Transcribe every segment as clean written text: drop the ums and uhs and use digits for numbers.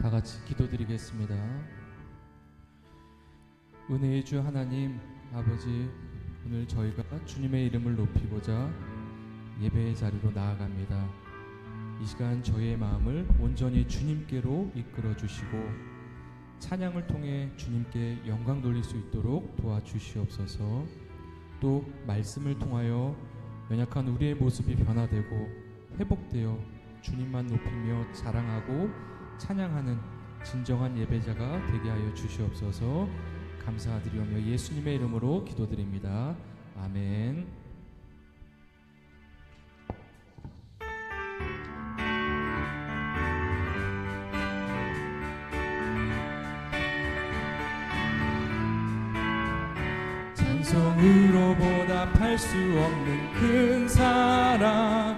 다 같이 기도드리겠습니다. 은혜의 주 하나님 아버지, 오늘 저희가 주님의 이름을 높이고자 예배의 자리로 나아갑니다. 이 시간 저희의 마음을 온전히 주님께로 이끌어 주시고 찬양을 통해 주님께 영광 돌릴 수 있도록 도와주시옵소서. 또 말씀을 통하여 연약한 우리의 모습이 변화되고 회복되어 주님만 높이며 자랑하고 찬양하는 진정한 예배자가 되게 하여 주시옵소서. 감사드리오며 예수님의 이름으로 기도드립니다. 아멘. 찬송으로 보답할 수 없는 큰 사랑,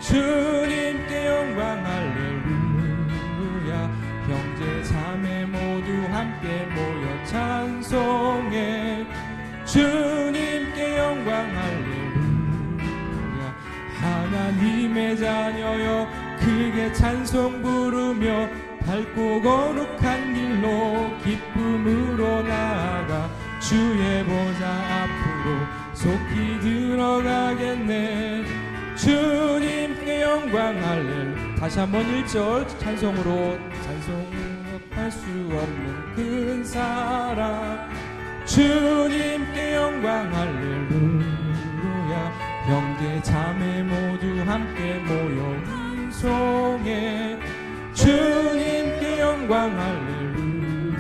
주님께 영광 할렐루야. 형제 자매 모두 함께 모여 찬송해 주님께 영광 할렐루야. 하나님의 자녀여 크게 찬송 부르며 밝고 거룩한 길로 기쁨으로 나아가 주의 보좌 앞으로 속히 들어가겠네. 주님께 영광 할렐루야. 다시 한번 1절 찬송으로, 찬송할 수 없는 큰 사랑, 주님께 영광 할렐루야. 형제 자매 모두 함께 모여 찬송해 주님께 영광 할렐루야.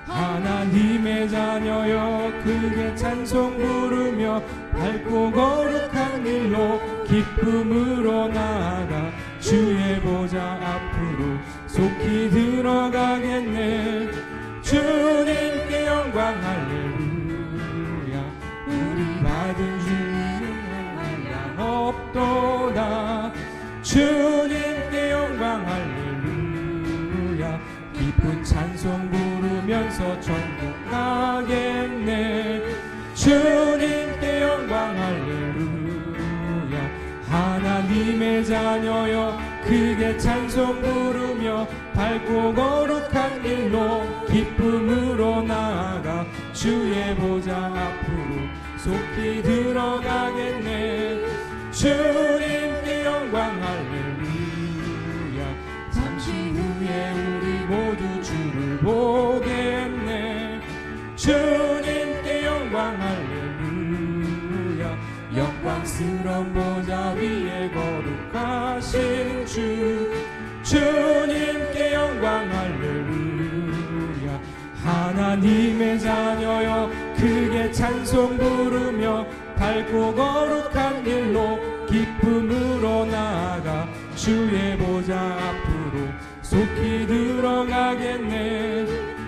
하나님의 자녀여 크게 찬송 부르며 밝고 거룩한 길로 기쁨으로 나아가 주의 보좌 앞으로 속히 들어가겠네. 주님께 영광 할렐루야. 우리 받은 주님은 한량 없도다. 주님께 영광 할렐루야. 기쁜 찬송 부르면서 천국 가겠네. 주님께 영광 할렐루야. 하나님의 자녀여 크게 찬송 부르며 밝고 거룩한 길로 기쁨으로 나아가 주의 보좌 앞으로 속히 들어가겠네. 주님께 영광 할렐루야. 잠시 후에 우리 모두 주를 보겠네. 주님께 영광 할렐루야. 영광스러운 보좌 위에 거룩하신 주, 주님께 영광 할렐루야. 하나님의 자녀여 크게 찬송 부르며 밝고 거룩한 길로 기쁨으로 나아가 주의 보좌 앞으로 속히 들어가겠네.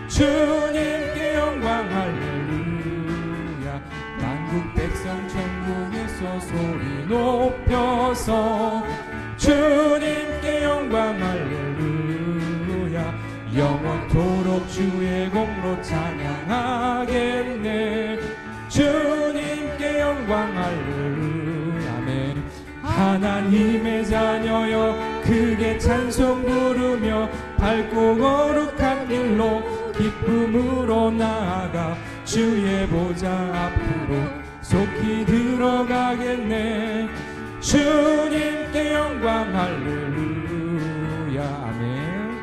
주님께 영광 할렐루야. 만국 백성 천국에서 소리 높여서 주님께 영광 할렐루야. 영원토록 주의 공로 찬양하겠네. 주님께 영광 할렐루야. 아멘. 하나님의 자녀여 크게 찬송 부르며 밝고 거룩한 길로 기쁨으로 나아가 주의 보좌 앞으로 속히 들어가겠네. 주님께 영광 할렐루야. 아멘.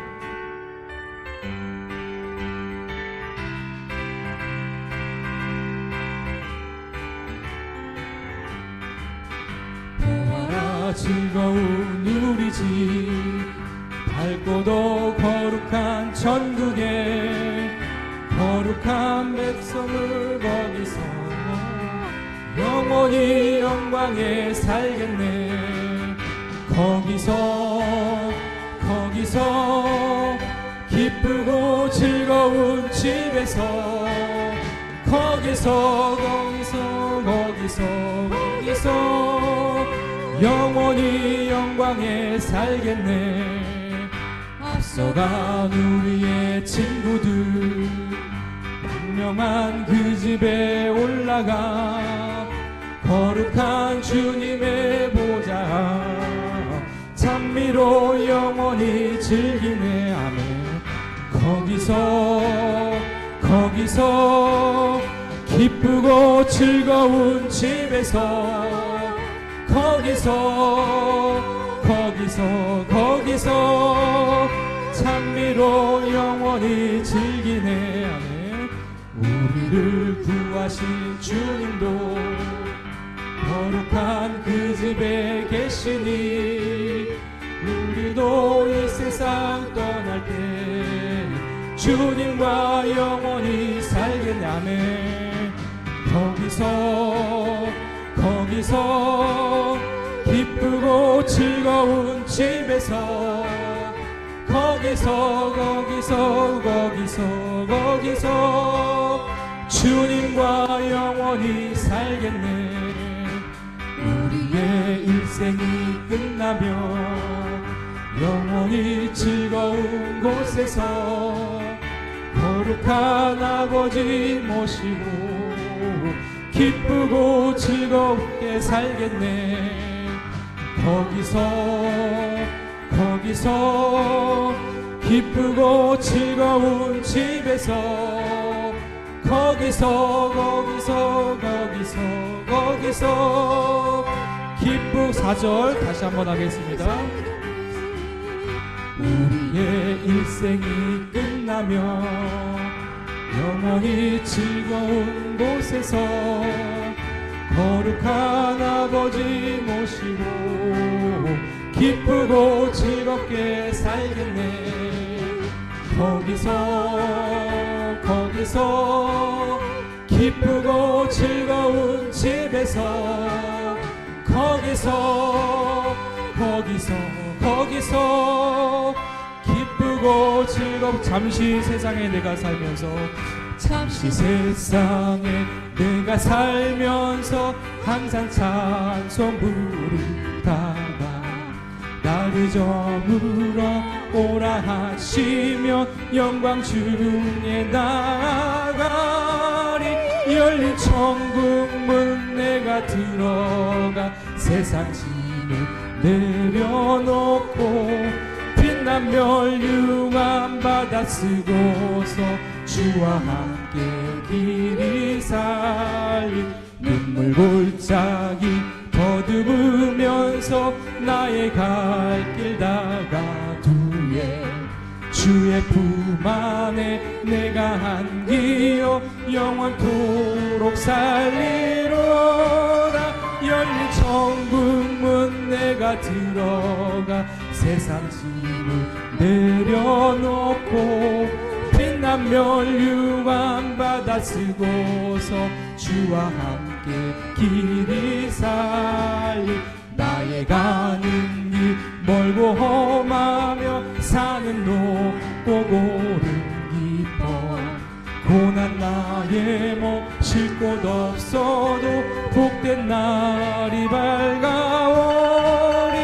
보아라 즐거운 우리 집, 밝고도 거룩한 천국에 거룩한 백성을 거기서 영원히 영광에 살겠네. 거기서 기쁘고 즐거운 집에서 거기서 영원히 영광에 살겠네. 앞서간 우리의 친구들 분명한 그 집에 올라가 거룩한 주님의 보좌 참 찬미로 영원히 즐기네. 아멘. 거기서 기쁘고 즐거운 집에서 거기서 찬미로 영원히 즐기네. 아멘. 우리를 구하신 주님도 거룩한 그 집에 계시니 우리도 이 세상 떠날 때 주님과 영원히 살겠네. 아멘. 거기서 기쁘고 즐거운 집에서 거기서 주님과 영원히 살겠네. 우리의 일생이 끝나면 영원히 즐거운 곳에서 거룩한 아버지 모시고 기쁘고 즐겁게 살겠네. 거기서 기쁘고 즐거운 집에서 거기서 기쁘 4절 다시 한번 하겠습니다. 우리의 일생이 끝나면 영원히 즐거운 곳에서 거룩한 아버지 모시고 기쁘고 즐겁게 살겠네. 거기서 기쁘고 즐거운 집에서 거기서 기쁘고 즐겁. 잠시 세상에 내가 살면서 항상 찬송 부르다가 나를 저물어 오라 하시며 영광 중에 나가리. 열린 천국문 내가 들어가 세상 짐을 내려놓고 빛난 멸류관 바다 쓰고서 주와 함께 길이 살리. 눈물 골짜기 더듬으면서 나의 갈 길 다가두에 주의 품 안에 내가 안기어 영원토록 살리로다. 열린 천국문 내가 들어가 세상 짐을 내려놓고 빛난 멸류관 바다 쓰고서 주와 함께 길이 살리. 나의 가는 길 멀고 험하며 사는 높고 고름 깊어 고난 나의 몸 쉴 곳 없어도 복된 날이 밝아오리.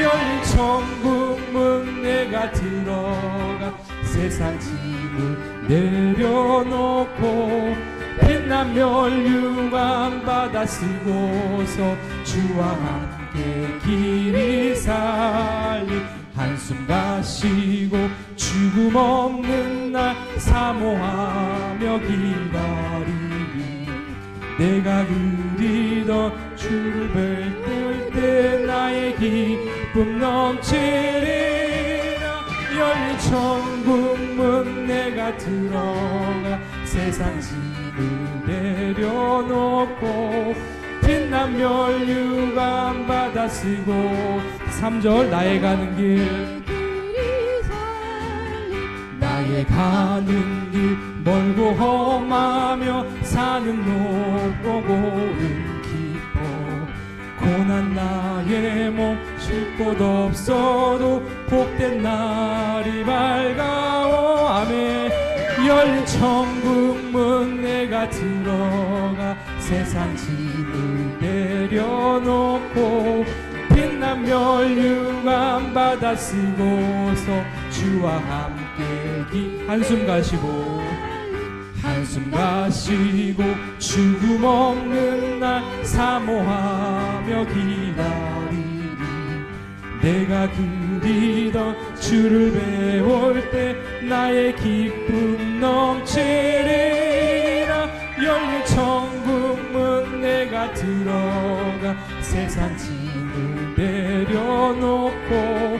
열린 천국문 내가 들어가 세상 짐을 내려놓고 빛난 멸류관 바다 쓰고서 주와 함께 길이 살리. 한숨 가시고 죽음 없는 날 사모하며 기다리니 내가 그리던 주를 뵐 때 나의 기쁨 넘치리라. 열린 천국문 내가 들어가 세상 짐을 내려놓고 빛난 멸류관 바다 쓰고 3절 나의 가는 길 나의 가는 길 멀고 험하며 사는 높고 고름 깊어 고난 나의 몸 쉴 곳 없어도 복된 날이 밝아오. 아멘. 열린 천국문 내가 들어가 세상 짐을 내려놓고 빛난 멸류관 바다 쓰고서 주와 함께 한숨 가시고 죽음 없는 날 사모하며 기다리니 내가 그리던 주를 배울 때 나의 기쁨 넘치리라. 열린 천국문 내가 들어가 세상 짐을 내려놓고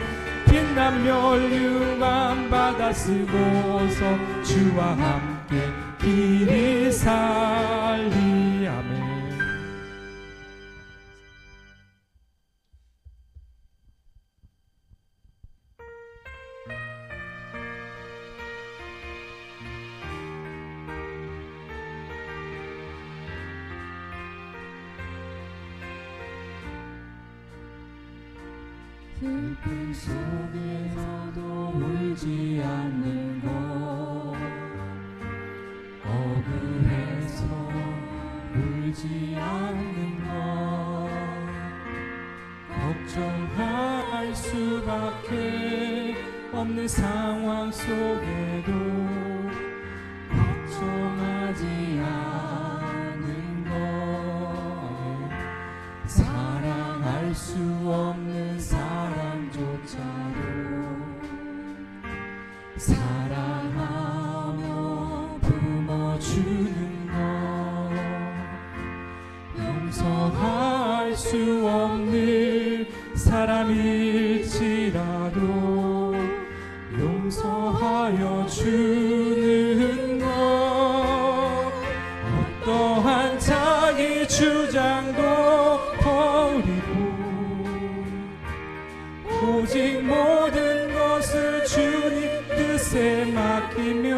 빛난 멸류관 받아 쓰고서 주와 함께 길이 살리. 아멘. 슬픔 속에서도 울지 않는 것, 억울해서 울지 않는 것, 걱정할 수밖에 없는 상황 속에도 걱정하지 않는 것, 사랑할 수 없는 사람조차도 사랑하며 품어주는 것, 용서할 수 없는 사람일지라도 용서하여 주는 것, 어떠한 자기 주장도 버리고 오직 모든 것을 주님 뜻에 맡기며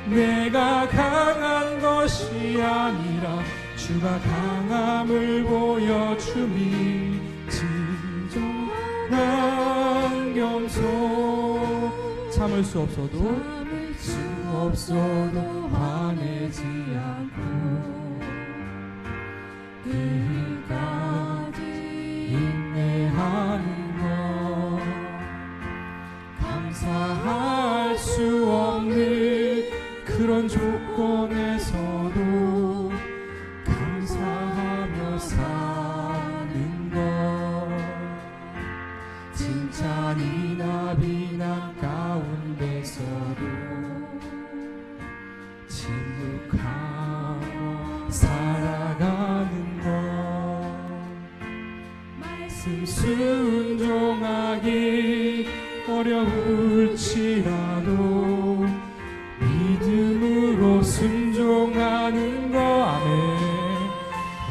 내가 강한 것이 아니라 주가 강함을 보여주니 진정한 겸손, 참을 수 없어도 화내지 않고 끝까지 인내하는 것, 감사할 수 없는 그런 조건에서도 감사하며 사는 것, 칭찬이나 비난 가운데서도 침묵하며 살아가는 것, 말씀 순종하기 어려울지라도 믿음으로 순종하는 것. 아멘.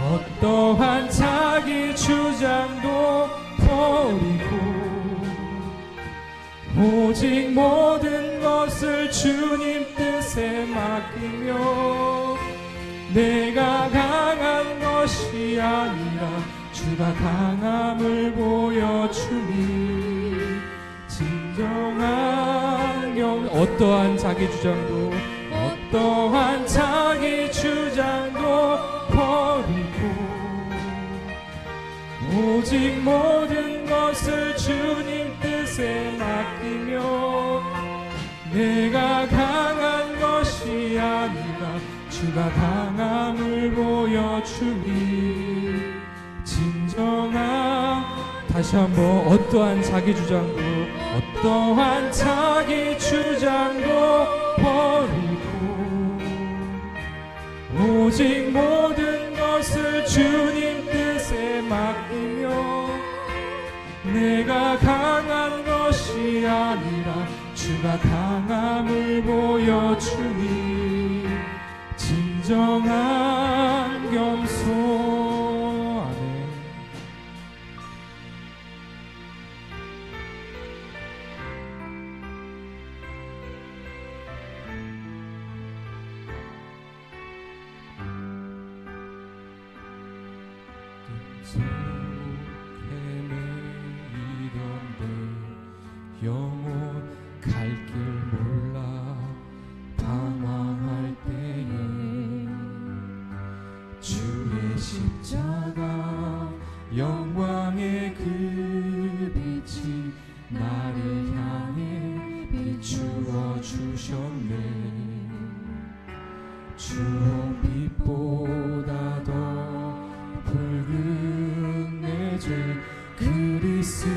어떠한 자기 주장도 버리고 오직 모든 것을 주님 뜻에 맡기며 내가 강한 것이 아니라 주가 강함을 보여주니 진정한 어떠한 자기 주장도 버리고 오직 모든 것을 주님 뜻에 맡기며 내가 강한 것이 아니라 주가 강함을 보여주니 진정한, 다시 한번 어떠한 자기 주장도 버리고 오직 모든 것을 주님 뜻에 맡기며 내가 강한 것이 아니라 주가 강함을 보여주니 진정한 겸손. 영원 갈 길 몰라 방황할 때에 주의 십자가 영광의 그 빛이 나를 향해 비추어 주셨네. 주홍빛보다 더 붉은 내 죄 그리스도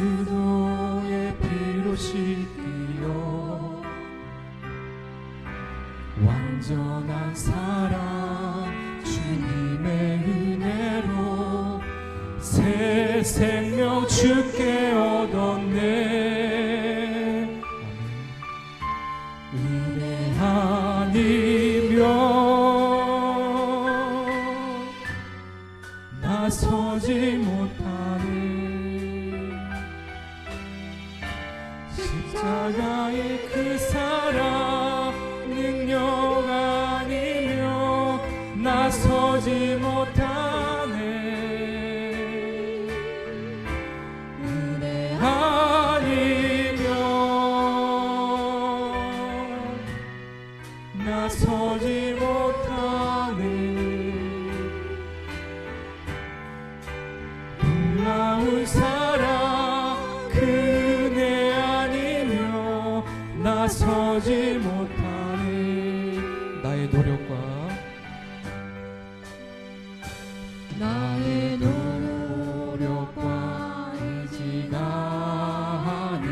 완전한 사랑 주님의 은혜로 새 생명 주께 얻었네. 은혜 아니면 나서지 못하네. 십자가의 그 사랑 능력 아니면 나서지 못하네. 은혜 아니면 나서지 못하네. 놀라운 사랑 그네 아니며 나서지 못하네. 나의 노력과 나의 노력과 의지가 아닌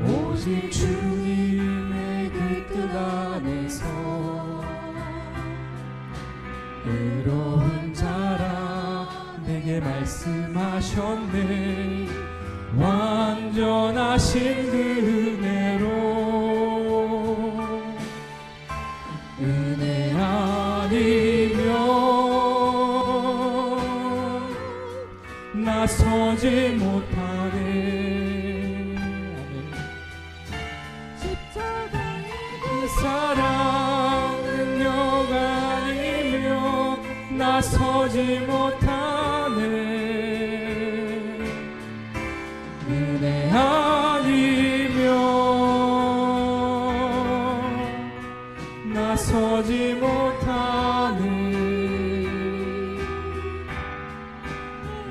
오직 주님의 그 뜻 안에서 의로운 자라 내게 말씀하셨네. 완전하신 그 은혜로 은혜 아니면 나서지 못하네. 십자가의 그 사랑 능력 아니며 나서지 못하네. 은혜 아니면 나서지 못하네.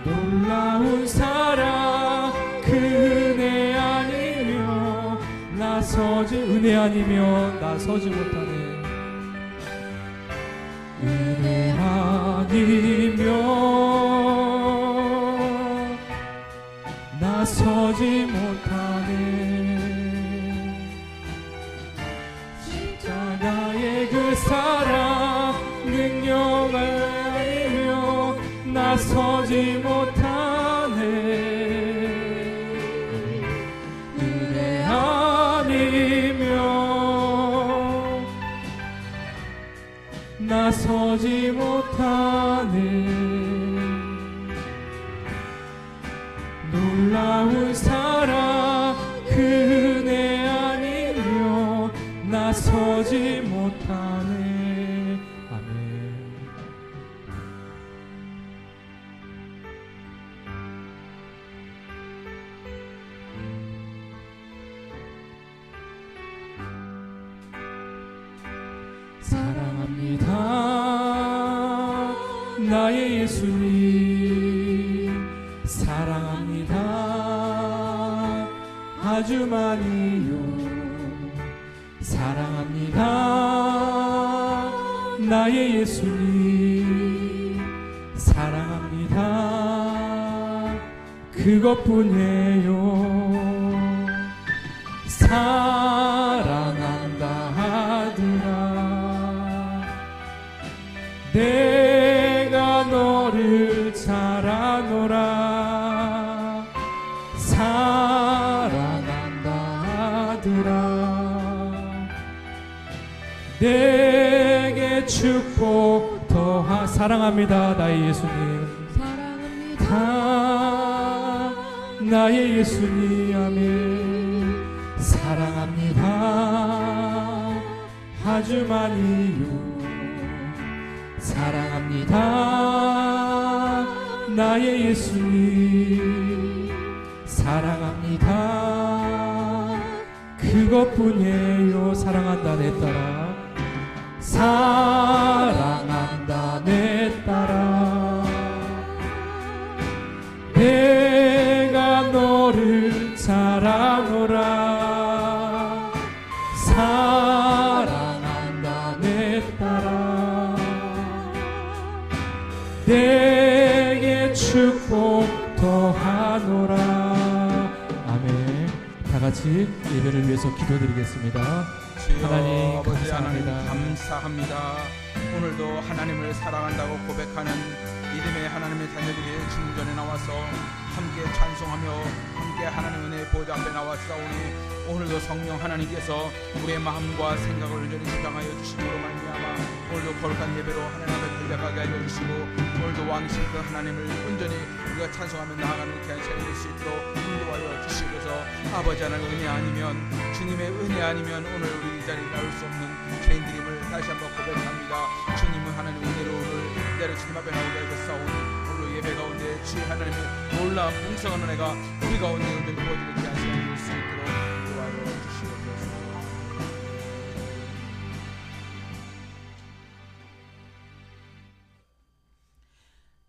놀라운 사랑 그네 아니며 나서지 은혜 아니면 나서지 못하네. 은혜 아니면 나서지 못하네. 십자가의 그 사랑 능력 아니며 나서지 못하네. 은혜 아니면 나서지 못하네. 놀라운 사랑 그네 아니며 나서지 못하네. 아멘. 사랑합니다 나의 예수님. 사랑합니다 아주 많이요. 사랑합니다 나의 예수님. 사랑합니다 그것뿐이에요. 사랑한다 하더라 내가 너를 잘 아노라. 사랑한다 하더라 내게 축복 더하. 사랑합니다 나의 예수님. 사랑합니다 나의 예수님. 아멘. 사랑합니다 아주 많이요. 사랑합니다 나의 예수님. 사랑합니다 그것뿐이에요. 사랑한다 내 딸아. 사랑한다 내 딸아 내가 너를 잘 아노라. 사랑한다 내 딸아 내게 축복 더하노라. 아멘. 다 같이 예배를 위해서 기도드리겠습니다. 하나님 아버지 하나님 감사합니다. 감사합니다. 오늘도 하나님을 사랑한다고 고백하는 믿음의 하나님의 자녀들이 주님 전에 나와서 함께 찬송하며 함께 하나님 은혜의 보좌 앞에 나왔사오니 오늘도 성령 하나님께서 우리의 마음과 생각을 온전히 주장하여 주심으로 말미암아 오늘도 거룩한 예배로 하나님 앞에 들려가게 하여 주시고 오늘도 왕이신 그 하나님을 온전히 우리가 찬송하며 나아가는 귀한 시간이 될 수 있도록 인도하여 주시옵소서. 아버지 하나님 은혜 아니면 주님의 은혜 아니면 오늘 우리 이 자리에 나올 수 없는 죄인들임을 다시 한번 고백합니다. 주님은 하나님 은혜로 오늘 이 자리에 주님 앞에 나오게 하셨사오니 오늘 예배 가운데 주의 하나님의 놀라운 풍성한 은혜가 우리 가운데 온전히 부어지는 귀한 시간이 될 수 있도록 인도하여 주시옵소서.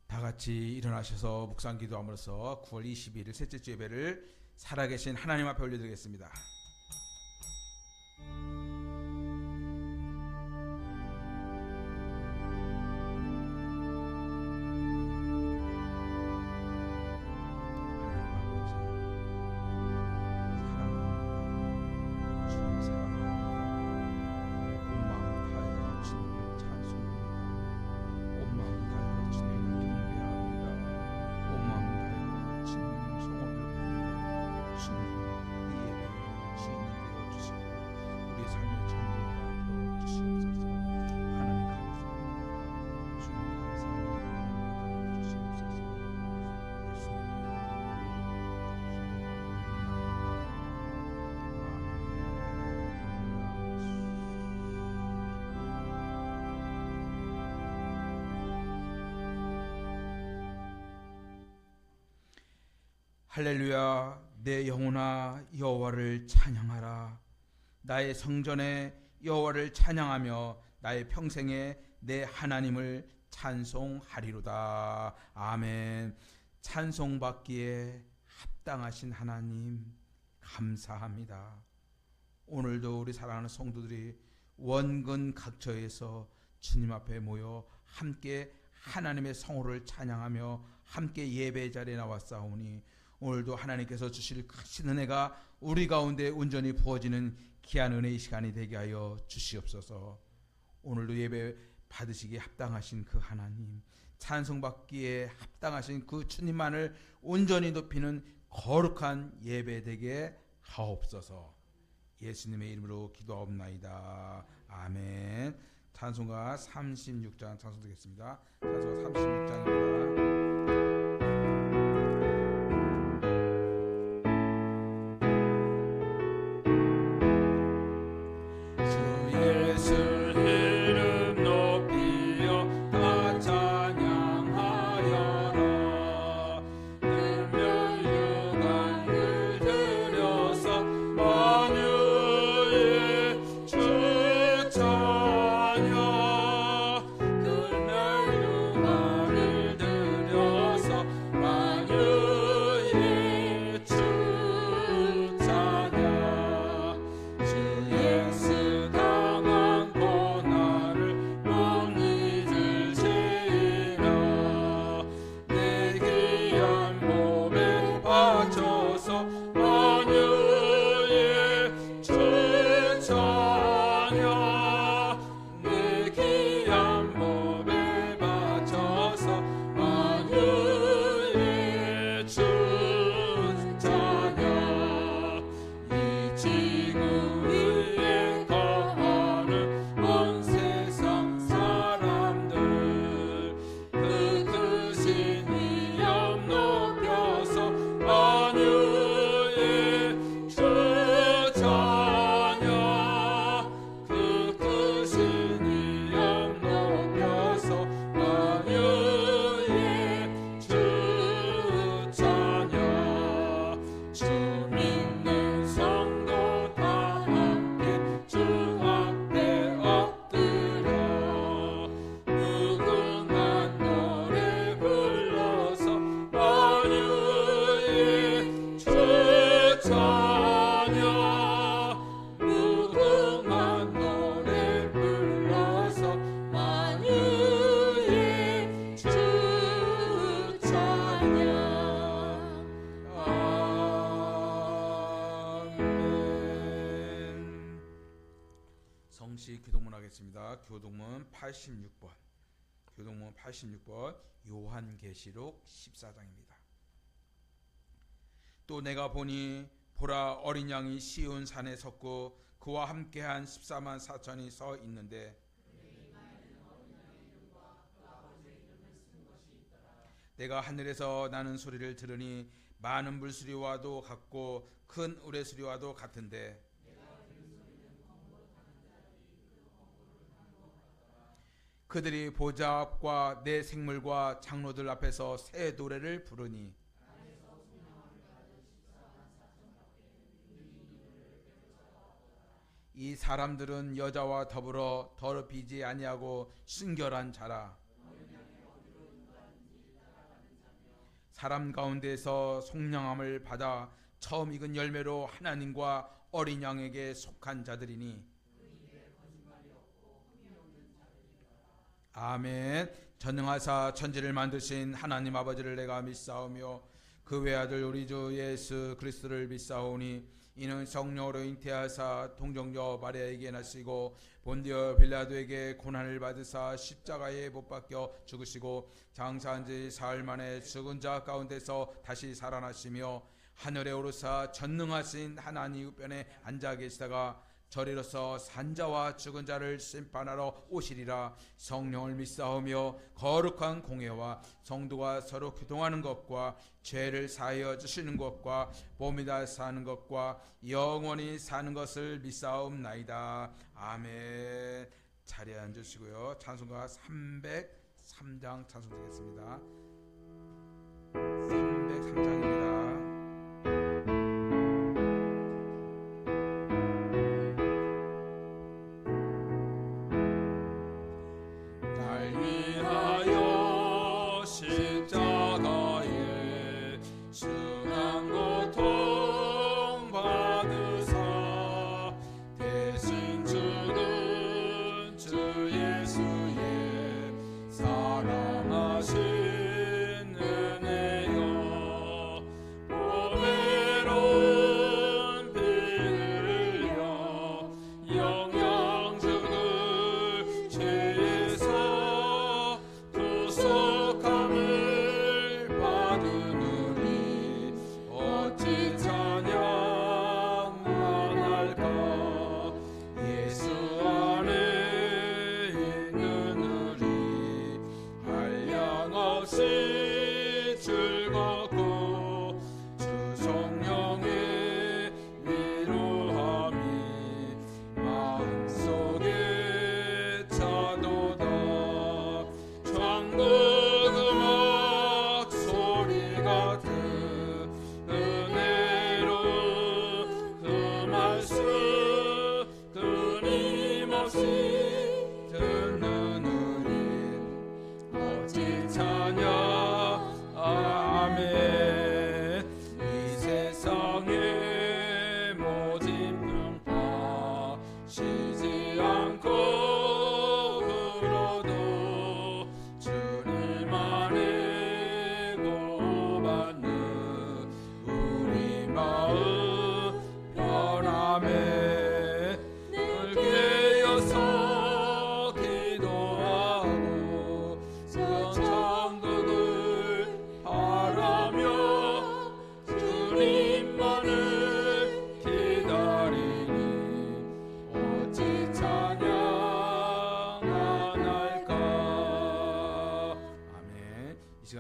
다 같이 일어나셔서 묵상 기도함으로써 9월 22일 셋째 주 예배를 살아계신 하나님 앞에 올려드리겠습니다. 할렐루야. 내 영혼아 여호와를 찬양하라. 나의 성전에 여호와를 찬양하며 나의 평생에 내 하나님을 찬송하리로다. 아멘. 찬송받기에 합당하신 하나님 감사합니다. 오늘도 우리 사랑하는 성도들이 원근 각처에서 주님 앞에 모여 함께 하나님의 성호를 찬양하며 함께 예배 자리에 나왔사오니 오늘도 하나님께서 주실 크신 은혜가 우리 가운데 온전히 부어지는 귀한 은혜의 시간이 되게 하여 주시옵소서. 오늘도 예배 받으시기에 합당하신 그 하나님, 찬송받기에 합당하신 그 주님만을 온전히 높이는 거룩한 예배 되게 하옵소서. 예수님의 이름으로 기도하옵나이다. 아멘. 찬송가 36장 찬송드리겠습니다. 찬송가 36장입니다. 정식 교동문 하겠습니다. 교동문 86번. 교동문 86번 요한계시록 14장입니다. 또 내가 보니 보라 어린 양이 시온 산에 섰고 그와 함께한 14만 4천이 서 있는데 내가 하늘에서 나는 소리를 들으니 많은 물소리와도 같고 큰 우레소리와도 같은데 그들이 보좌 앞과 내 생물과 장로들 앞에서 새 노래를 부르니 이 사람들은 여자와 더불어 더럽히지 아니하고 순결한 자라. 사람 가운데서 속량함을 받아 처음 익은 열매로 하나님과 어린 양에게 속한 자들이니. 아멘. 전능하사 천지를 만드신 하나님 아버지를 내가 믿사오며 그 외아들 우리 주 예수 그리스도를 믿사오니 이는 성령으로 잉태하사 동정녀 마리아에게 나시고 본디오 빌라도에게 고난을 받으사 십자가에 못 박혀 죽으시고 장사한 지 사흘 만에 죽은 자 가운데서 다시 살아나시며 하늘에 오르사 전능하신 하나님 우편에 앉아 계시다가 저리로서 산자와 죽은 자를 심판하러 오시리라. 성령을 믿사오며 거룩한 공예와 성도가 서로 교통하는 것과 죄를 사하여 주시는 것과 봄이다 사는 것과 영원히 사는 것을 믿사옵나이다. 아멘. 자리에 앉으시고요. 찬송가 303장 찬송 드리겠습니다. 303장입니다.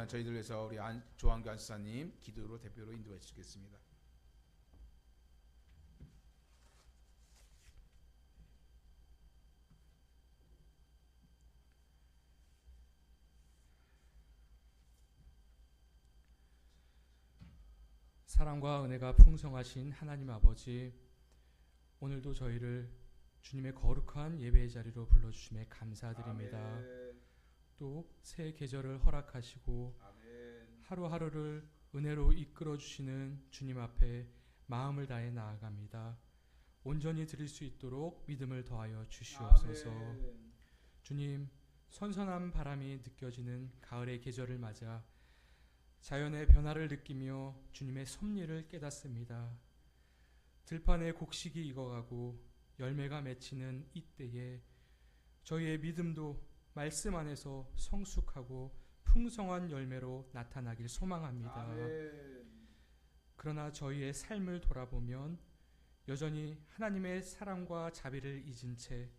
저희들 위해서 우리 조한규 안수사님 기도로 대표로 인도해 주시겠습니다. 사랑과 은혜가 풍성하신 하나님 아버지, 오늘도 저희를 주님의 거룩한 예배의 자리로 불러주심에 감사드립니다. 아멘. 또 새 계절을 허락하시고 아멘. 하루하루를 은혜로 이끌어 주시는 주님 앞에 마음을 다해 나아갑니다. 온전히 드릴 수 있도록 믿음을 더하여 주시옵소서. 아멘. 주님, 선선한 바람이 느껴지는 가을의 계절을 맞아 자연의 변화를 느끼며 주님의 섭리를 깨닫습니다. 들판에 곡식이 익어가고 열매가 맺히는 이때에 저희의 믿음도 말씀 안에서 성숙하고 풍성한 열매로 나타나길 소망합니다. 아멘. 그러나 저희의 삶을 돌아보면 여전히 하나님의 사랑과 자비를 잊은 채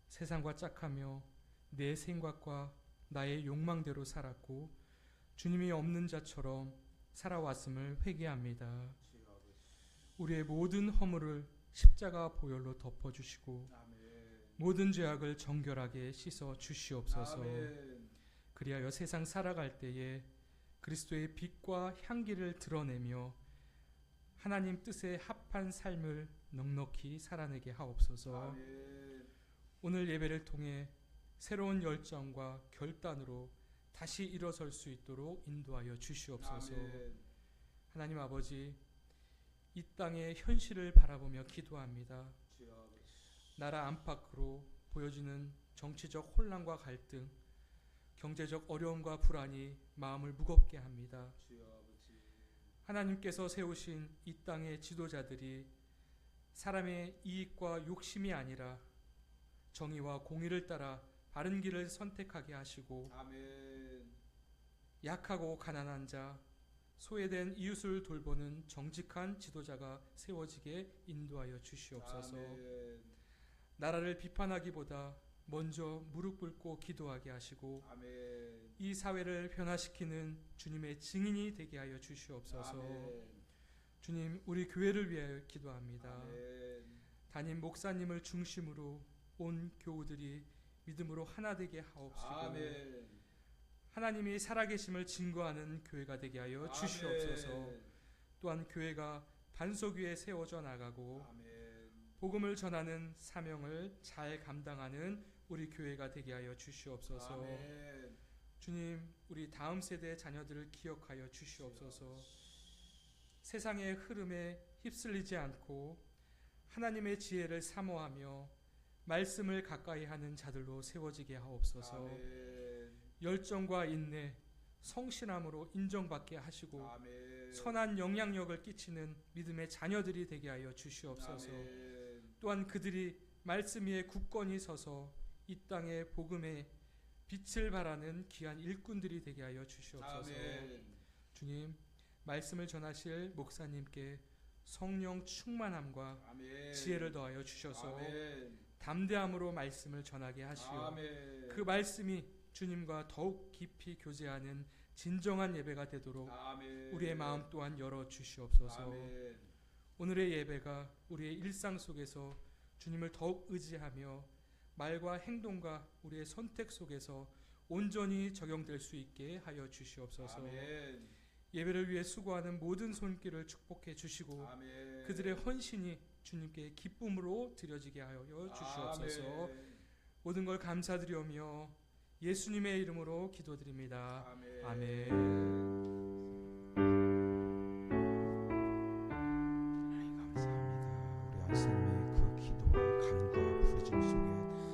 세상과 짝하며 내 생각과 나의 욕망대로 살았고 주님이 없는 자처럼 살아왔음을 회개합니다. 우리의 모든 허물을 십자가 보혈로 덮어주시고 모든 죄악을 정결하게 씻어 주시옵소서. 아멘. 그리하여 세상 살아갈 때에 그리스도의 빛과 향기를 드러내며 하나님 뜻에 합한 삶을 넉넉히 살아내게 하옵소서. 아멘. 오늘 예배를 통해 새로운 열정과 결단으로 다시 일어설 수 있도록 인도하여 주시옵소서. 아멘. 하나님 아버지, 이 땅의 현실을 바라보며 기도합니다. 주여 아버지. 나라 안팎으로 보여지는 정치적 혼란과 갈등, 경제적 어려움과 불안이 마음을 무겁게 합니다. 주여 아버지. 하나님께서 세우신 이 땅의 지도자들이 사람의 이익과 욕심이 아니라 정의와 공의를 따라 바른 길을 선택하게 하시고 아멘. 약하고 가난한 자, 소외된 이웃을 돌보는 정직한 지도자가 세워지게 인도하여 주시옵소서. 아멘. 나라를 비판하기보다 먼저 무릎 꿇고 기도하게 하시고 아멘. 이 사회를 변화시키는 주님의 증인이 되게 하여 주시옵소서. 아멘. 주님, 우리 교회를 위하여 기도합니다. 아멘. 담임 목사님을 중심으로 온 교우들이 믿음으로 하나 되게 하옵시고 아멘. 하나님이 살아계심을 증거하는 교회가 되게 하여 주시옵소서. 아멘. 또한 교회가 반석 위에 세워져 나가고 아멘. 복음을 전하는 사명을 잘 감당하는 우리 교회가 되게 하여 주시옵소서. 아멘. 주님, 우리 다음 세대 자녀들을 기억하여 주시옵소서. 세상의 흐름에 휩쓸리지 않고 하나님의 지혜를 사모하며 말씀을 가까이 하는 자들로 세워지게 하옵소서. 아멘. 열정과 인내, 성실함으로 인정받게 하시고 아멘. 선한 영향력을 끼치는 믿음의 자녀들이 되게 하여 주시옵소서. 아멘. 또한 그들이 말씀 위에 굳건히 서서 이 땅의 복음의 빛을 발하는 귀한 일꾼들이 되게 하여 주시옵소서. 아멘. 주님, 말씀을 전하실 목사님께 성령 충만함과 아멘. 지혜를 더하여 주셔서 아멘. 담대함으로 말씀을 전하게 하시오. 아멘. 그 말씀이 주님과 더욱 깊이 교제하는 진정한 예배가 되도록 아멘. 우리의 마음 또한 열어 주시옵소서. 아멘. 오늘의 예배가 우리의 일상 속에서 주님을 더욱 의지하며 말과 행동과 우리의 선택 속에서 온전히 적용될 수 있게 하여 주시옵소서. 아멘. 예배를 위해 수고하는 모든 손길을 축복해 주시고 아멘. 그들의 헌신이 주님께 기쁨으로 드려지게 하여 주시옵소서. 아멘. 모든 걸 감사드리오며 예수님의 이름으로 기도드립니다. 아멘. 아멘. 감사합니다. 우리 안수님의 그 기도와 간구와 부르짖음 속에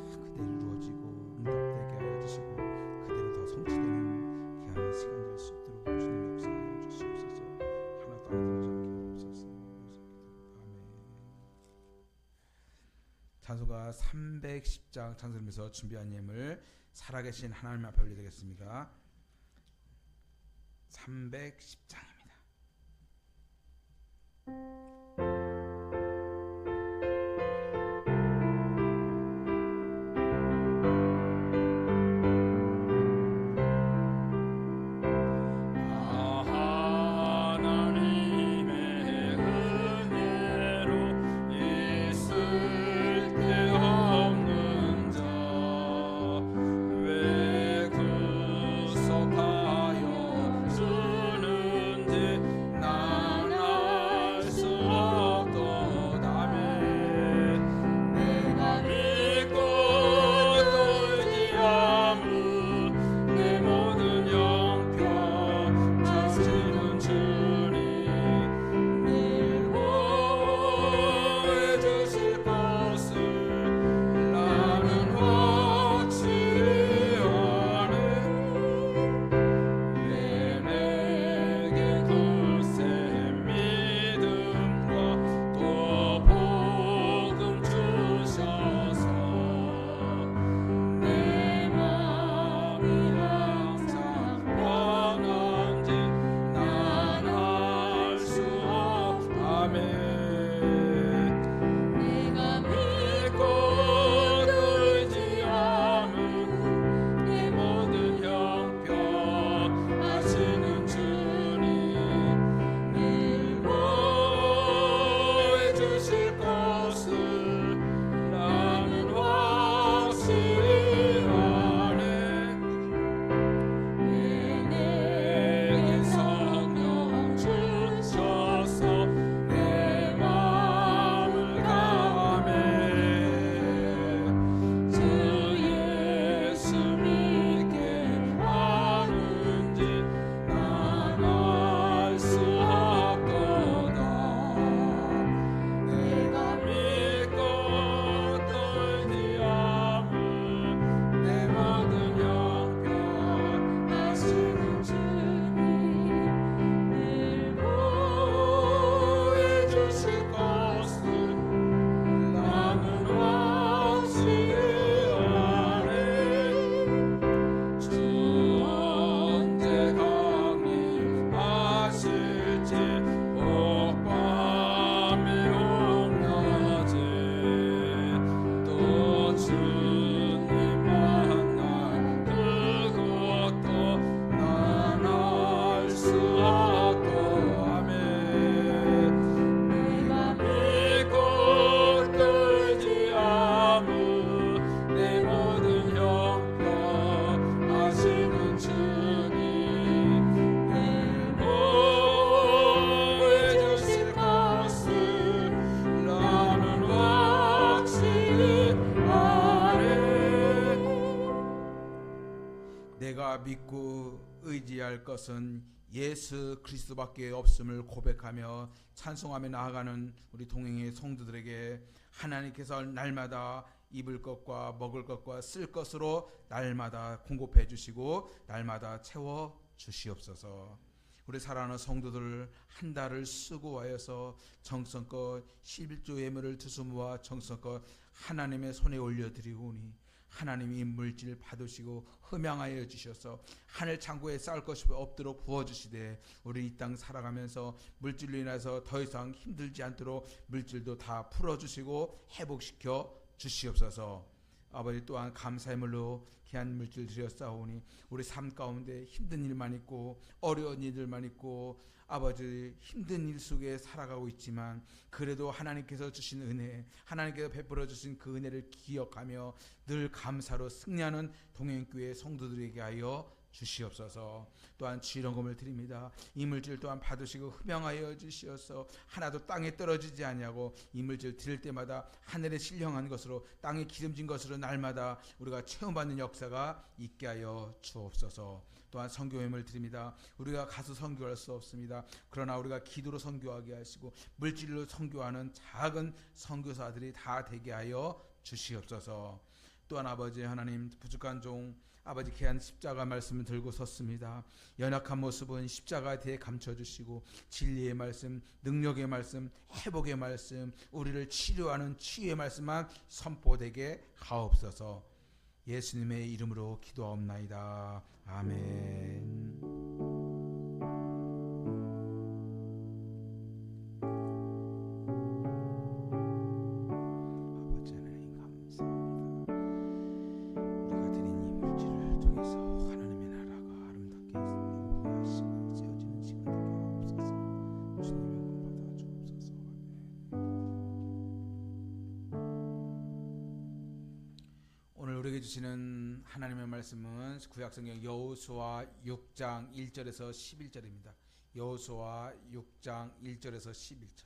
그대로 이루어지고 응답되게 하여 주시고 그대로 더 성취되는 귀한 시간 될 수 있도록 주님 역사하여 주시옵소서. 하나도 안 들어지 않게 하옵소서. 아멘. 찬송가 310장 찬송하면서 준비한 예물 살아계신 하나님 앞에 올려드리겠습니다. 310장입니다. 주는지 난 알 수 내가 믿고 의지할 것은 예수 그리스도밖에 없음을 고백하며 찬송하며 나아가는 우리 동행의 성도들에게 하나님께서 날마다 입을 것과 먹을 것과 쓸 것으로 날마다 공급해 주시고 날마다 채워 주시옵소서. 우리 사랑하는 성도들 한 달을 수고하여서 정성껏 11조 예물을 두수모아 정성껏 하나님의 손에 올려드리오니 하나님이 물질 받으시고 흠양하여 주셔서 하늘 창고에 쌓을 것이 없도록 부어주시되 우리 이 땅 살아가면서 물질로 인해서 더 이상 힘들지 않도록 물질도 다 풀어주시고 회복시켜 주시옵소서. 아버지 또한 감사의 물로 귀한 물질 드렸사오니 우리 삶 가운데 힘든 일만 있고 어려운 일들만 있고 아버지 힘든 일 속에 살아가고 있지만 그래도 하나님께서 주신 은혜, 하나님께서 베풀어 주신 그 은혜를 기억하며 늘 감사로 승리하는 동행교회 성도들에게 하여 주시옵소서. 또한 주일헌금을 드립니다. 이 물질 또한 받으시고 흠양하여 주시어서 하나도 땅에 떨어지지 아니하고 이 물질 드릴 때마다 하늘에 신령한 것으로 땅에 기름진 것으로 날마다 우리가 체험받는 역사가 있게 하여 주옵소서. 또한 선교회를 드립니다. 우리가 가서 선교할 수 없습니다. 그러나 우리가 기도로 선교하게 하시고 물질로 선교하는 작은 선교사들이 다 되게 하여 주시옵소서. 또한 아버지 하나님 부족한 종 아버지 귀한 십자가 말씀을 들고 섰습니다. 연약한 모습은 십자가 뒤에 감춰주시고 진리의 말씀, 능력의 말씀, 회복의 말씀, 우리를 치료하는 치유의 말씀만 선포되게 하옵소서. 예수님의 이름으로 기도하옵나이다. 아멘. 주시는 하나님의 말씀은 구약성경 여호수아 6장 1절에서 11절입니다. 여호수아 6장 1절에서 11절.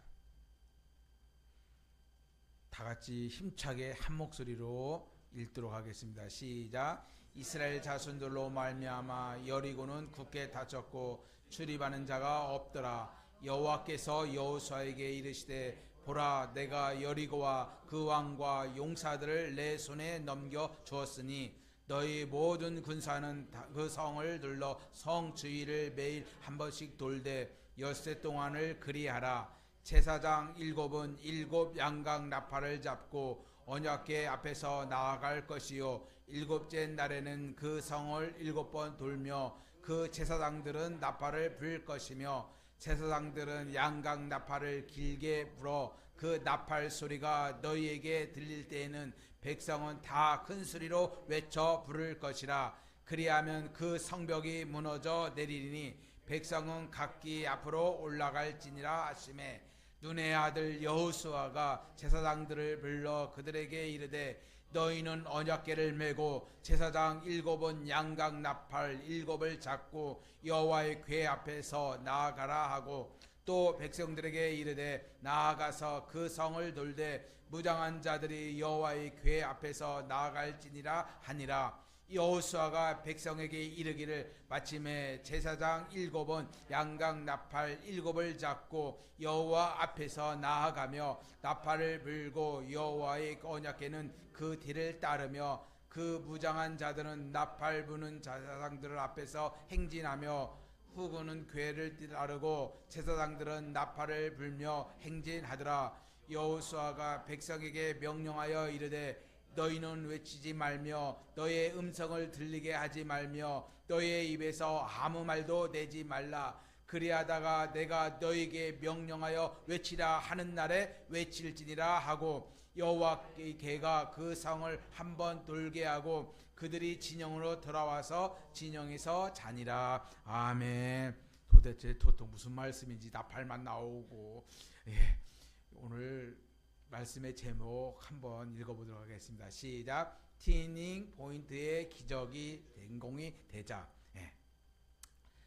다 같이 힘차게 한 목소리로 읽도록 하겠습니다. 시작. 이스라엘 자손들로 말미암아 여리고는 굳게 닫혔고 출입하는 자가 없더라. 여호와께서 여호수아에게 이르시되 보라, 내가 여리고와 그 왕과 용사들을 내 손에 넘겨 주었으니 너희 모든 군사는 그 성을 둘러 성 주위를 매일 한 번씩 돌되 엿새 동안을 그리하라. 제사장 7은 7 양각 나팔을 잡고 언약궤 앞에서 나아갈 것이요 7째 날에는 그 성을 7번 돌며 그 제사장들은 나팔을 불 것이며 제사장들은 양각 나팔을 길게 불어 그 나팔 소리가 너희에게 들릴 때에는 백성은 다 큰 소리로 외쳐 부를 것이라. 그리하면 그 성벽이 무너져 내리리니 백성은 각기 앞으로 올라갈지니라 하시매 눈의 아들 여호수아가 제사장들을 불러 그들에게 이르되 너희는 언약궤를 메고 제사장 7은 양각 나팔 7을 잡고 여호와의 궤 앞에서 나아가라 하고 또 백성들에게 이르되 나아가서 그 성을 돌되 무장한 자들이 여호와의 궤 앞에서 나아갈지니라 하니라. 여호수아가 백성에게 이르기를 마침에 제사장 7은 양각 나팔 7을 잡고 여호와 앞에서 나아가며 나팔을 불고 여호와의 언약궤는 그 뒤를 따르며 그 무장한 자들은 나팔 부는 제사장들 앞에서 행진하며 후군은 궤를 따르고 제사장들은 나팔을 불며 행진하더라. 여호수아가 백성에게 명령하여 이르되 너희는 외치지 말며 너의 음성을 들리게 하지 말며 너의 입에서 아무 말도 내지 말라. 그리하다가 내가 너에게 명령하여 외치라 하는 날에 외칠지니라 하고 여호와의 궤가 그 성을 한번 돌게 하고 그들이 진영으로 돌아와서 진영에서 자니라. 아멘. 도대체 도통 무슨 말씀인지 나팔만 나오고. 오늘 말씀의 제목 한번 읽어보도록 하겠습니다. 시작. 티닝 포인트의 기적이 된공이 되자.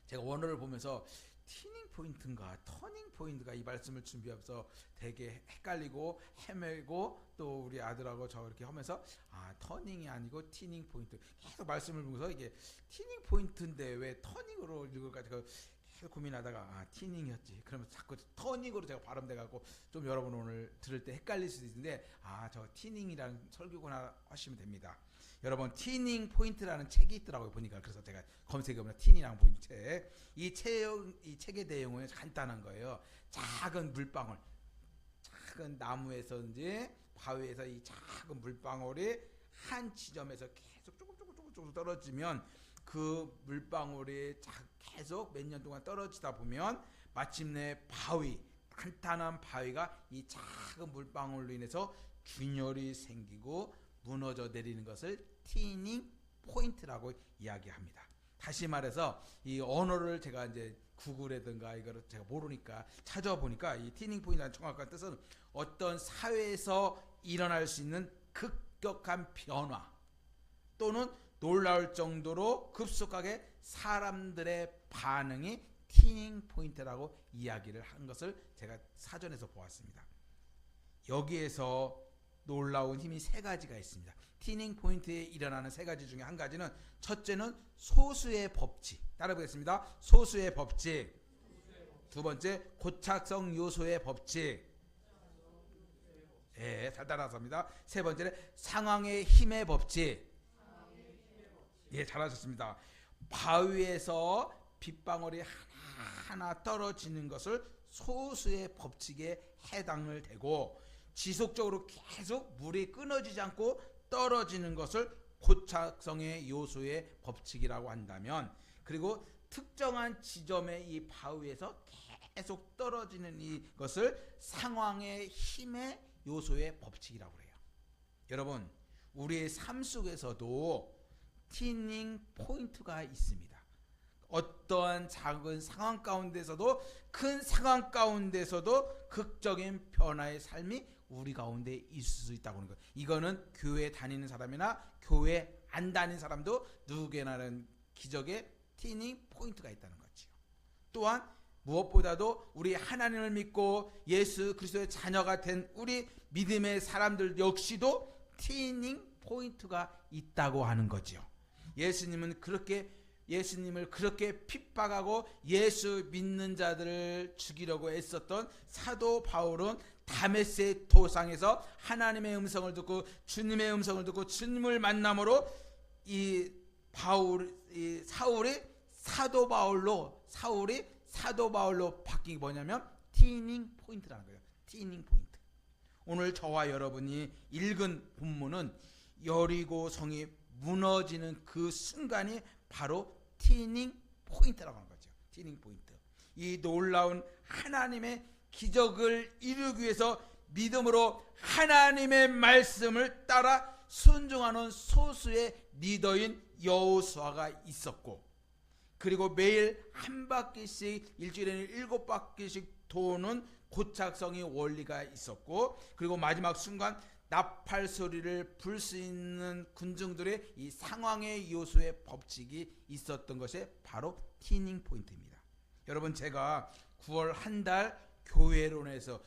제가 원어를 보면서 티닝 포인트인가 터닝 포인트가 이 말씀을 준비하면서 되게 헷갈리고 헤매고 또 우리 아들하고 저 이렇게 하면서 터닝이 아니고 티닝 포인트 계속 말씀을 보면서 이게 티닝 포인트인데 왜 터닝으로 읽을까 계속 고민하다가 티닝이었지. 그러면 자꾸 터닝으로 제가 발음돼 갖고 좀 여러분 오늘 들을 때 헷갈릴 수도 있는데 저 티닝이라는 설교구나 하시면 됩니다. 여러분 티닝 포인트라는 책이 있더라고요. 보니까 그래서 제가 검색해보면 티닝이라는 포인트 책. 이 책의 내용은 간단한 거예요. 작은 물방울, 작은 나무에서인지 바위에서 이 작은 물방울이 한 지점에서 계속 조금 떨어지면 그 물방울이 계속 몇 년 동안 떨어지다 보면 마침내 단단한 바위가 이 작은 물방울로 인해서 균열이 생기고 무너져 내리는 것을 티닝 포인트라고 이야기합니다. 다시 말해서 이 언어를 제가 이제 구글에든가 이거를 제가 모르니까 찾아보니까 이 티닝 포인트라는 정확한 뜻은 어떤 사회에서 일어날 수 있는 급격한 변화 또는 놀라울 정도로 급속하게 사람들의 반응이 티닝 포인트라고 이야기를 한 것을 제가 사전에서 보았습니다. 여기에서 놀라운 힘이 세 가지가 있습니다. 티닝 포인트에 일어나는 세 가지 중에 한 가지는 첫째는 소수의 법칙. 따라보겠습니다. 소수의 법칙. 두 번째 고착성 요소의 법칙. 잘 따라서입니다. 세 번째는 상황의 힘의 법칙. 잘하셨습니다. 바위에서 빗방울이 하나 떨어지는 것을 소수의 법칙에 해당을 되고 지속적으로 계속 물이 끊어지지 않고 떨어지는 것을 고착성의 요소의 법칙이라고 한다면 그리고 특정한 지점의 이 바위에서 계속 떨어지는 이것을 상황의 힘의 요소의 법칙이라고 해요. 여러분 우리의 삶 속에서도 티닝 포인트가 있습니다. 어떠한 작은 상황 가운데서도 큰 상황 가운데서도 극적인 변화의 삶이 우리 가운데 있을 수 있다고 하는 거예요. 이거는 교회 다니는 사람이나 교회 안 다니는 사람도 누구에게나는 기적의 티닝 포인트가 있다는 거죠. 또한 무엇보다도 우리 하나님을 믿고 예수 그리스도의 자녀가 된 우리 믿음의 사람들 역시도 티닝 포인트가 있다고 하는 거죠. 예수님을 그렇게 핍박하고 예수 믿는 자들을 죽이려고 애썼던 사도 바울은 다메섹 도상에서 하나님의 음성을 듣고 주님의 음성을 듣고 주님을 만남으로 사울이 사도 바울로 바뀐 게 뭐냐면 티닝 포인트라는 거예요. 티닝 포인트. 오늘 저와 여러분이 읽은 본문은 여리고 성이 무너지는 그 순간이 바로 티닝 포인트라고 하는 거죠. 티닝 포인트. 이 놀라운 하나님의 기적을 이루기 위해서 믿음으로 하나님의 말씀을 따라 순종하는 소수의 리더인 여호수아가 있었고 그리고 매일 한 바퀴씩 일주일에는 7바퀴씩 도는 고착성의 원리가 있었고 그리고 마지막 순간 나팔 소리를 불 수 있는 군중들의 이 상황의 요소의 법칙이 있었던 것이 바로 티닝 포인트입니다. 여러분 제가 9월 한 달 교회론에서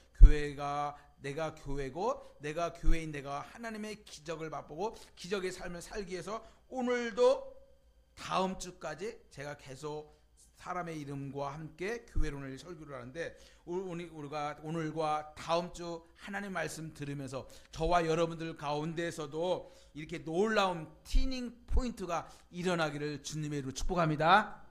내가 교회고 내가 교회인 내가 하나님의 기적을 맛보고 기적의 삶을 살기 위해서 오늘도 다음 주까지 제가 계속 사람의 이름과 함께 교회론을 설교를 하는데 우리가 오늘과 다음 주 하나님 말씀 들으면서 저와 여러분들 가운데에서도 이렇게 놀라운 티닝 포인트가 일어나기를 주님의 이름으로 축복합니다.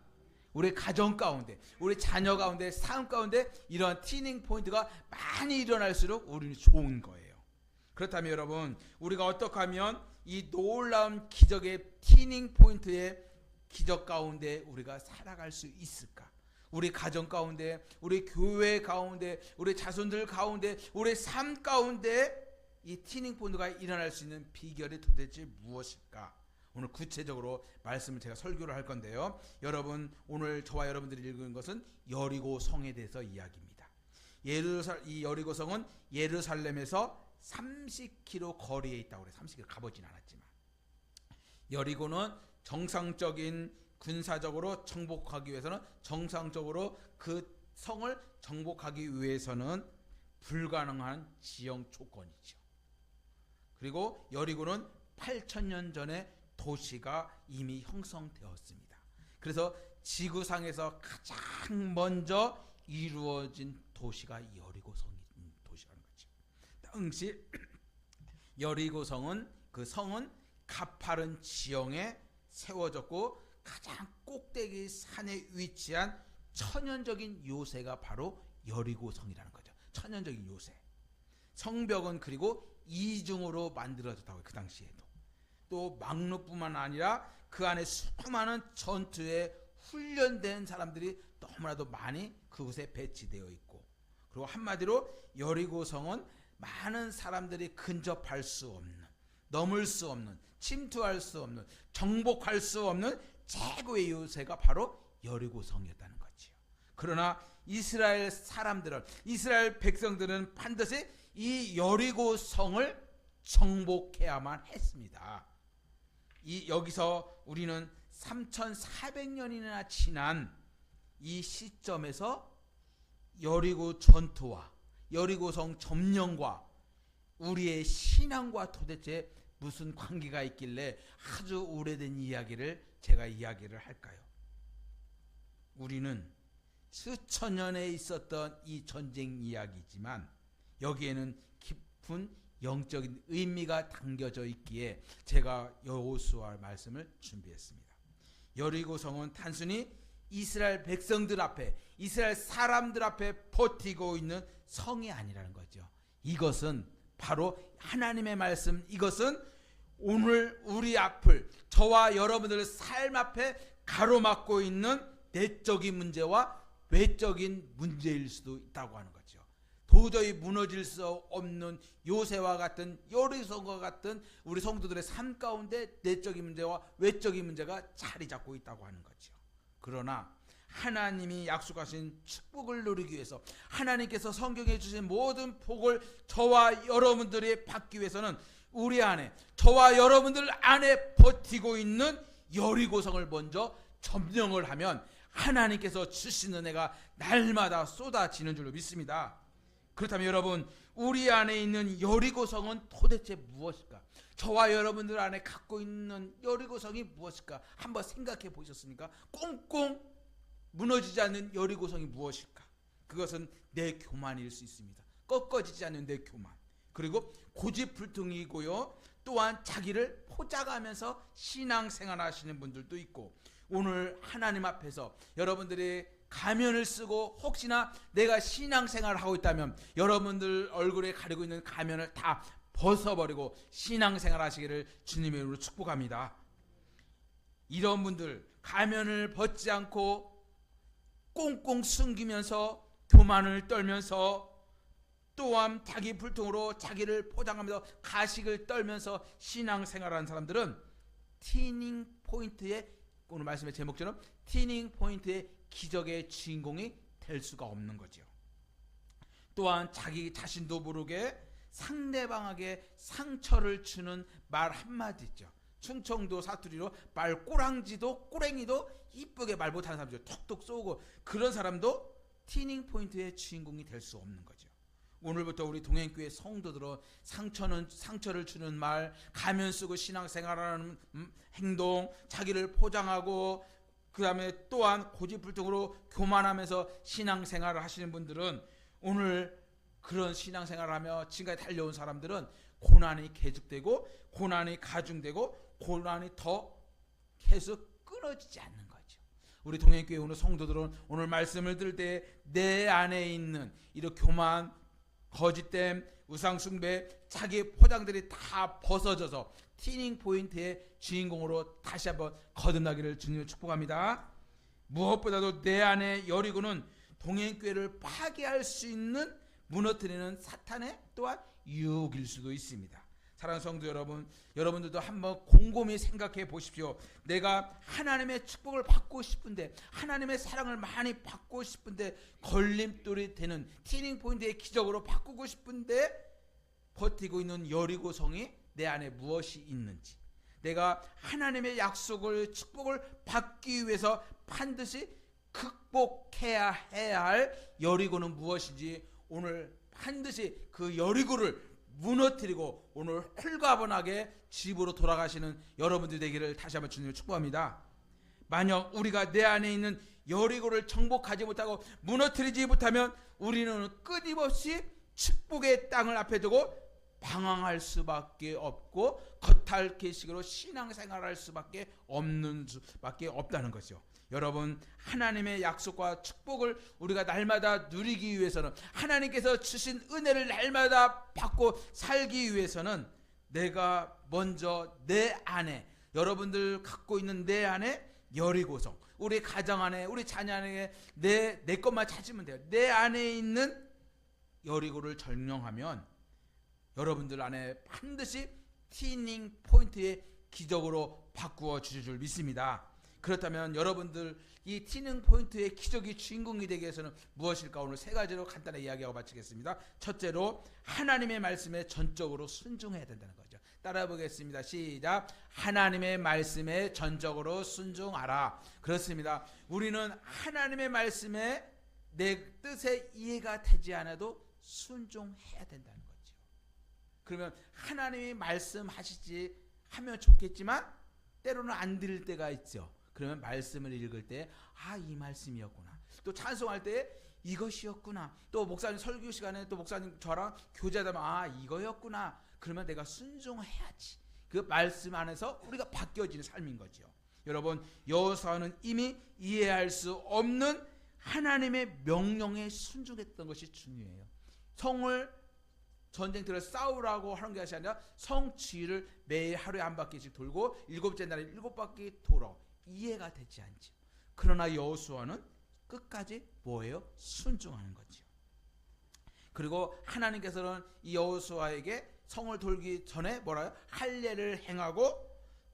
우리 가정 가운데 우리 자녀 가운데 삶 가운데 이러한 티닝 포인트가 많이 일어날수록 우리는 좋은 거예요. 그렇다면 여러분 우리가 어떻게 하면 이 놀라운 기적의 티닝 포인트의 기적 가운데 우리가 살아갈 수 있을까? 우리 가정 가운데, 우리 교회 가운데, 우리 자손들 가운데, 우리 삶 가운데 이 티닝 포인트가 일어날 수 있는 비결이 도대체 무엇일까? 오늘 구체적으로 말씀을 제가 설교를 할 건데요. 여러분 오늘 저와 여러분들이 읽은 것은 여리고 성에 대해서 이야기입니다. 이 여리고 성은 예루살렘에서 30km 거리에 있다고 그래요. 30km 가보진 않았지만 여리고는 정상적인 군사적으로 정복하기 위해서는, 정상적으로 그 성을 정복하기 위해서는 불가능한 지형 조건이죠. 그리고 여리고는 8,000년 전에 도시가 이미 형성되었습니다. 그래서 지구상에서 가장 먼저 이루어진 도시가 여리고성인 도시라는 거죠. 당시 여리고성은, 그 성은 가파른 지형에 세워졌고 가장 꼭대기 산에 위치한 천연적인 요새가 바로 여리고성이라는 거죠. 천연적인 요새. 성벽은 그리고 이중으로 만들어졌다고 해요. 그 당시에도. 또 막루뿐만 아니라 그 안에 수많은 전투에 훈련된 사람들이 너무나도 많이 그곳에 배치되어 있고, 그리고 한마디로 여리고성은 많은 사람들이 근접할 수 없는, 넘을 수 없는, 침투할 수 없는, 정복할 수 없는 최고의 요새가 바로 여리고성이었다는 거지요. 그러나 이스라엘 사람들은, 이스라엘 백성들은 반드시 이 여리고성을 정복해야만 했습니다. 여기서 우리는 3,400년이나 지난 이 시점에서 여리고 전투와 여리고성 점령과 우리의 신앙과 도대체 무슨 관계가 있길래 아주 오래된 이야기를 제가 이야기를 할까요? 우리는 수천 년에 있었던 이 전쟁 이야기지만 여기에는 깊은 영적인 의미가 담겨져 있기에 제가 여호수아 말씀을 준비했습니다. 여리고성은 단순히 이스라엘 백성들 앞에, 이스라엘 사람들 앞에 버티고 있는 성이 아니라는 거죠. 이것은 바로 하나님의 말씀, 이것은 오늘 우리 앞을, 저와 여러분들의 삶 앞에 가로막고 있는 내적인 문제와 외적인 문제일 수도 있다고 하는 거죠. 도저히 무너질 수 없는 요새와 같은, 여리고성과 같은 우리 성도들의 삶 가운데 내적인 문제와 외적인 문제가 자리 잡고 있다고 하는 거죠. 그러나 하나님이 약속하신 축복을 누리기 위해서, 하나님께서 성경에 주신 모든 복을 저와 여러분들이 받기 위해서는 우리 안에, 저와 여러분들 안에 버티고 있는 여리고성을 먼저 점령을 하면 하나님께서 주시는 은혜가 날마다 쏟아지는 줄로 믿습니다. 그렇다면 여러분, 우리 안에 있는 여리고성은 도대체 무엇일까? 저와 여러분들 안에 갖고 있는 여리고성이 무엇일까? 한번 생각해 보셨습니까? 꽁꽁 무너지지 않는 여리고성이 무엇일까? 그것은 내 교만일 수 있습니다. 꺾어지지 않는 내 교만. 그리고 고집불통이고요. 또한 자기를 포장하면서 신앙생활 하시는 분들도 있고, 오늘 하나님 앞에서 여러분들이 가면을 쓰고 혹시나 내가 신앙생활을 하고 있다면 여러분들 얼굴에 가리고 있는 가면을 다 벗어버리고 신앙생활 하시기를 주님의 이름으로 축복합니다. 이런 분들, 가면을 벗지 않고 꽁꽁 숨기면서 교만을 떨면서 또한 자기 불통으로 자기를 포장하면서 가식을 떨면서 신앙생활하는 사람들은 티닝 포인트의, 오늘 말씀의 제목처럼 티닝 포인트의 기적의 주인공이 될 수가 없는 거죠. 또한 자기 자신도 모르게 상대방에게 상처를 주는 말 한마디 있죠. 충청도 사투리로 말꼬랑지도 꼬랭이도 이쁘게 말 못하는 사람이죠. 톡톡 쏘고, 그런 사람도 티닝 포인트의 주인공이 될 수 없는 거죠. 오늘부터 우리 동행교회 성도들은 상처를 주는 말, 가면 쓰고 신앙생활하는 행동, 자기를 포장하고 그 다음에 또한 고집불통으로 교만하면서 신앙생활을 하시는 분들은, 오늘 그런 신앙생활을 하며 지금까지 달려온 사람들은 고난이 계속되고 고난이 가중되고 고난이 더 계속 끊어지지 않는 거죠. 우리 동행교회 오늘 성도들은 오늘 말씀을 들을 때 내 안에 있는 이런 교만, 거짓됨, 우상숭배, 자기 포장들이 다 벗어져서 티닝 포인트의 주인공으로 다시 한번 거듭나기를 주님을 축복합니다. 무엇보다도 내 안에 여리고는 동행교회를 파괴할 수 있는, 무너뜨리는 사탄의 또한 유혹일 수도 있습니다. 사랑하는 성도 여러분, 여러분들도 한번 곰곰이 생각해 보십시오. 내가 하나님의 축복을 받고 싶은데, 하나님의 사랑을 많이 받고 싶은데, 걸림돌이 되는 티닝 포인트의 기적으로 바꾸고 싶은데 버티고 있는 여리고성이 내 안에 무엇이 있는지, 내가 하나님의 약속을 축복을 받기 위해서 반드시 극복해야 할 여리고는 무엇인지 오늘 반드시 그 여리고를 무너뜨리고 오늘 홀가분하게 집으로 돌아가시는 여러분들 되기를 다시 한번 주님을 축복합니다. 만약 우리가 내 안에 있는 여리고를 정복하지 못하고 무너뜨리지 못하면 우리는 끊임없이 축복의 땅을 앞에 두고 방황할 수밖에 없고 겉핥기식으로 신앙생활할 수밖에 없다는 거죠. 여러분, 하나님의 약속과 축복을 우리가 날마다 누리기 위해서는, 하나님께서 주신 은혜를 날마다 받고 살기 위해서는 내가 먼저 내 안에, 여러분들 갖고 있는 내 안에 여리고성, 우리 가정 안에, 우리 자녀 안에 내 것만 찾으면 돼요. 내 안에 있는 여리고를 점령하면 여러분들 안에 반드시 티닝 포인트의 기적으로 바꾸어 주실 줄 믿습니다. 그렇다면 여러분들 이 티닝 포인트의 기적이 주인공이 되기 위해서는 무엇일까? 오늘 세 가지로 간단히 이야기하고 마치겠습니다. 첫째로 하나님의 말씀에 전적으로 순종해야 된다는 거죠. 따라 보겠습니다. 시작. 하나님의 말씀에 전적으로 순종하라. 그렇습니다. 우리는 하나님의 말씀에 내 뜻에 이해가 되지 않아도 순종해야 된다는 거죠. 그러면 하나님이 말씀하시지 하면 좋겠지만 때로는 안 들을 때가 있죠. 그러면 말씀을 읽을 때 이 말씀이었구나, 또 찬송할 때 이것이었구나, 또 목사님 설교 시간에 또 목사님 저랑 교제하다면 이거였구나, 그러면 내가 순종해야지. 그 말씀 안에서 우리가 바뀌어지는 삶인 거죠. 여러분, 여호수아는 이미 이해할 수 없는 하나님의 명령에 순종했던 것이 중요해요. 성을 전쟁터를 싸우라고 하는 것이 아니라 성 주위를 매일 하루에 한 바퀴씩 돌고 일곱째 날에 7바퀴 돌아. 이해가 되지 않죠. 그러나 여호수아는 끝까지 뭐예요? 순종하는 거죠. 그리고 하나님께서는 이 여호수아에게 성을 돌기 전에 뭐라요? 할례를 행하고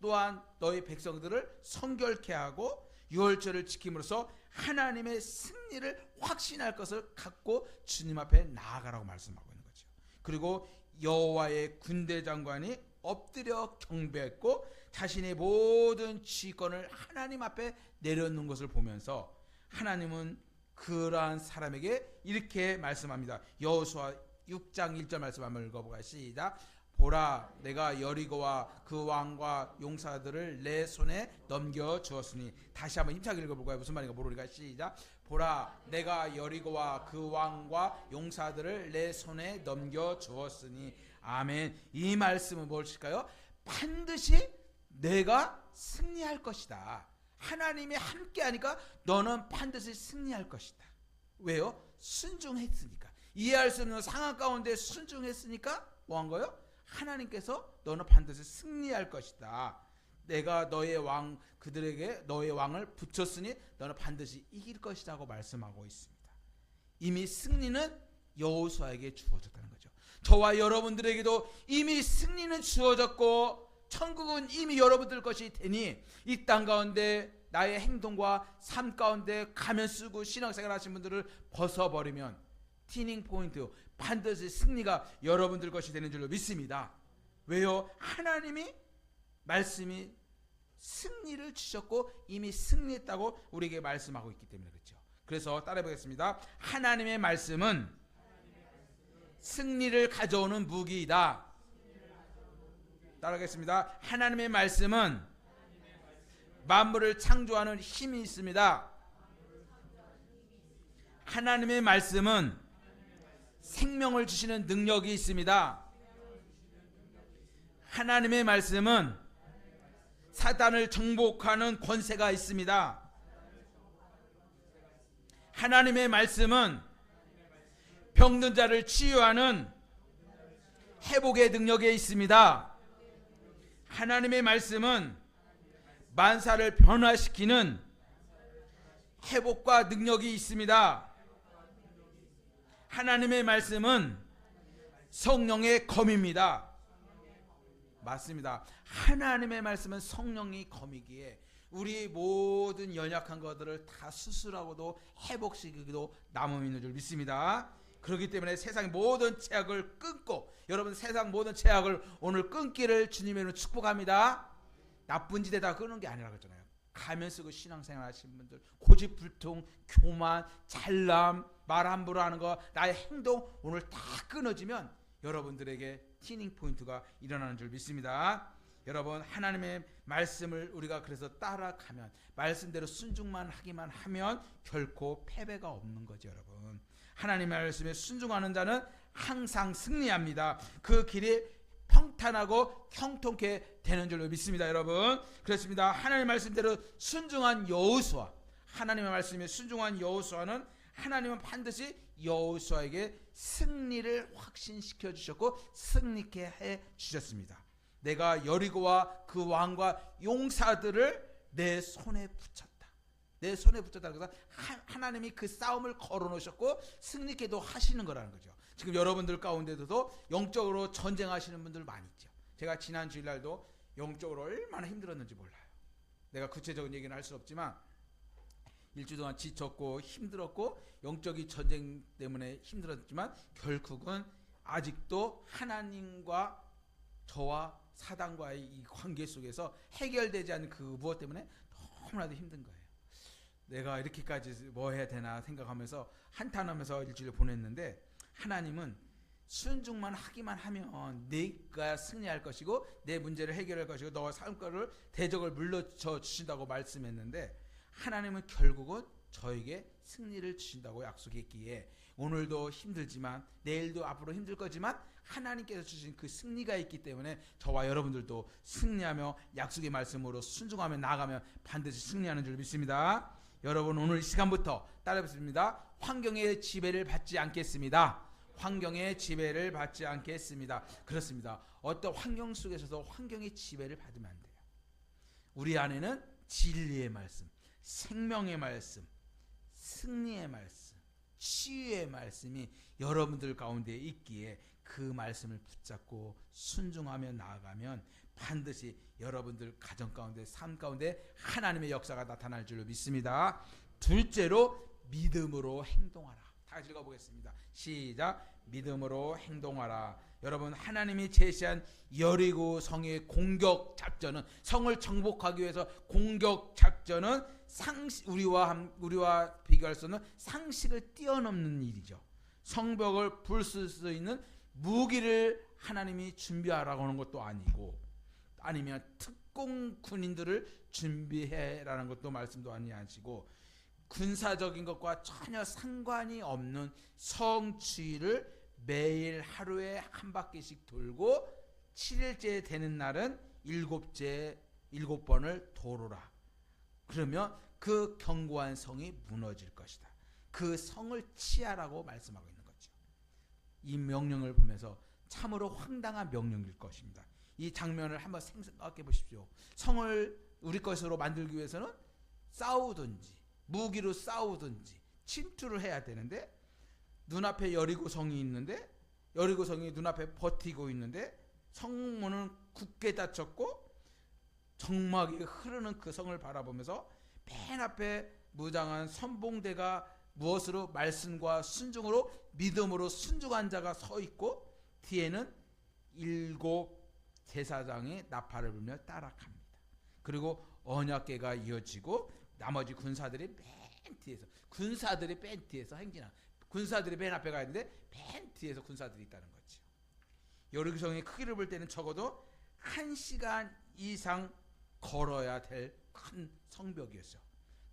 또한 너희 백성들을 성결케 하고 유월절을 지킴으로써 하나님의 승리를 확신할 것을 갖고 주님 앞에 나아가라고 말씀하고 있는 거죠. 그리고 여호와의 군대 장관이 엎드려 경배했고 자신의 모든 지휘권을 하나님 앞에 내려놓는 것을 보면서 하나님은 그러한 사람에게 이렇게 말씀합니다. 여호수아 6장 1절 말씀 한번 읽어보겠습니다. 시작. 보라, 내가 여리고와 그 왕과 용사들을 내 손에 넘겨주었으니. 다시 한번 힘차게 읽어볼까요? 무슨 말인가 모르니까. 시작. 보라, 내가 여리고와 그 왕과 용사들을 내 손에 넘겨주었으니. 아멘. 이 말씀은 무엇일까요? 반드시 내가 승리할 것이다. 하나님이 함께하니까 너는 반드시 승리할 것이다. 왜요? 순종했으니까. 이해할 수 없는 상황 가운데 순종했으니까 뭐한 거예요? 하나님께서 너는 반드시 승리할 것이다. 내가 너의 왕, 그들에게 너의 왕을 붙였으니 너는 반드시 이길 것이라고 말씀하고 있습니다. 이미 승리는 여호수아에게 주어졌다는 거죠. 저와 여러분들에게도 이미 승리는 주어졌고 천국은 이미 여러분들 것이 되니 이 땅 가운데 나의 행동과 삶 가운데 가면 쓰고 신앙생활 하신 분들을 벗어버리면 티닝 포인트, 반드시 승리가 여러분들 것이 되는 줄로 믿습니다. 왜요? 하나님이 말씀이 승리를 주셨고 이미 승리했다고 우리에게 말씀하고 있기 때문에 그렇죠. 그래서 따라해보겠습니다. 하나님의 말씀은 승리를 가져오는 무기이다. 따라하겠습니다. 하나님의 말씀은 만물을 창조하는 힘이 있습니다. 하나님의 말씀은 생명을 주시는 능력이 있습니다. 하나님의 말씀은 사단을 정복하는 권세가 있습니다. 하나님의 말씀은 병든 자를 치유하는 회복의 능력이 있습니다. 하나님의 말씀은 만사를 변화시키는 회복과 능력이 있습니다. 하나님의 말씀은 성령의 검입니다. 맞습니다. 하나님의 말씀은 성령의 검이기에 우리 모든 연약한 것들을 다 수술하고도 회복시키기도 남음 있는 줄 믿습니다. 그렇기 때문에 세상의 모든 죄악을 끊고 여러분 세상 모든 죄악을 오늘 끊기를 주님의 이름으로 축복합니다. 나쁜 짓에다 끄는 게 아니라 그랬잖아요. 가면서 그 신앙생활 하시는 분들, 고집불통, 교만, 잘남, 말 함부로 하는 거, 나의 행동 오늘 다 끊어지면 여러분들에게 티닝 포인트가 일어나는 줄 믿습니다. 여러분, 하나님의 말씀을 우리가 그래서 따라가면, 말씀대로 순종만 하기만 하면 결코 패배가 없는 거죠. 여러분, 하나님의 말씀에 순종하는 자는 항상 승리합니다. 그 길이 평탄하고 형통케 되는 줄로 믿습니다. 여러분, 그렇습니다. 하나님의 말씀대로 순종한 여호수아, 하나님의 말씀에 순종한 여호수아는 하나님은 반드시 여호수아에게 승리를 확신시켜 주셨고 승리케 해 주셨습니다. 내가 여리고와 그 왕과 용사들을 내 손에 붙였다. 내 손에 붙였다. 그래서 하나님이 그 싸움을 걸어놓으셨고 승리케도 하시는 거라는 거죠. 지금 여러분들 가운데도 영적으로 전쟁하시는 분들 많이 있죠. 제가 지난 주일날도 영적으로 얼마나 힘들었는지 몰라요. 내가 구체적인 얘기는 할 수 없지만 일주일 동안 지쳤고 힘들었고 영적인 전쟁 때문에 힘들었지만 결국은 아직도 하나님과 저와 사단과의 이 관계 속에서 해결되지 않는 그 무엇 때문에 너무나도 힘든 거예요. 내가 이렇게까지 뭐 해야 되나 생각하면서 한탄하면서 일주일을 보냈는데, 하나님은 순종만 하기만 하면 내가 승리할 것이고 내 문제를 해결할 것이고 너와 삶과를 대적을 물러쳐 주신다고 말씀했는데, 하나님은 결국은 저에게 승리를 주신다고 약속했기에 오늘도 힘들지만 내일도 앞으로 힘들 거지만 하나님께서 주신 그 승리가 있기 때문에 저와 여러분들도 승리하며 약속의 말씀으로 순종하며 나아가면 반드시 승리하는 줄 믿습니다. 여러분, 오늘 이 시간부터 따라해보겠습니다. 환경의 지배를 받지 않겠습니다. 환경의 지배를 받지 않겠습니다. 그렇습니다. 어떤 환경 속에서도 환경의 지배를 받으면 안 돼요. 우리 안에는 진리의 말씀, 생명의 말씀, 승리의 말씀, 치유의 말씀이 여러분들 가운데 있기에 그 말씀을 붙잡고 순종하며 나아가면 반드시 여러분들 가정 가운데, 삶 가운데 하나님의 역사가 나타날 줄로 믿습니다. 둘째로 믿음으로 행동하라. 다 같이 읽어보겠습니다. 시작. 믿음으로 행동하라. 여러분, 하나님이 제시한 여리고 성의 공격 작전은, 성을 정복하기 위해서 공격 작전은 우리와 비교할 수 없는 상식을 뛰어넘는 일이죠. 성벽을 부술 수 있는 무기를 하나님이 준비하라고 하는 것도 아니고, 아니면 특공 군인들을 준비해라는 것도 말씀도 아니하시고, 군사적인 것과 전혀 상관이 없는 성추위를 매일 하루에 한 바퀴씩 돌고 7일째 되는 날은 7번을 돌으라. 그러면 그 견고한 성이 무너질 것이다. 그 성을 치하라고 말씀하고 있는 거죠. 이 명령을 보면서 참으로 황당한 명령일 것입니다. 이 장면을 한번 생각해 보십시오. 성을 우리 것으로 만들기 위해서는 싸우든지 무기로 싸우든지 침투를 해야 되는데, 눈앞에 여리고성이 있는데, 여리고성이 눈앞에 버티고 있는데 성문은 굳게 닫혔고 정막이 흐르는 그 성을 바라보면서 맨 앞에 무장한 선봉대가 무엇으로? 말씀과 순종으로, 믿음으로 순종한 자가 서 있고, 뒤에는 7 제사장이 나팔을 불며 따라갑니다. 그리고 언약궤가 이어지고 나머지 군사들이 맨 뒤에서 행진하는, 군사들이 맨 앞에 가야 되는데 맨 뒤에서 군사들이 있다는 거죠. 여리고성의 크기를 볼 때는 적어도 1시간 이상 걸어야 될 큰 성벽이었죠.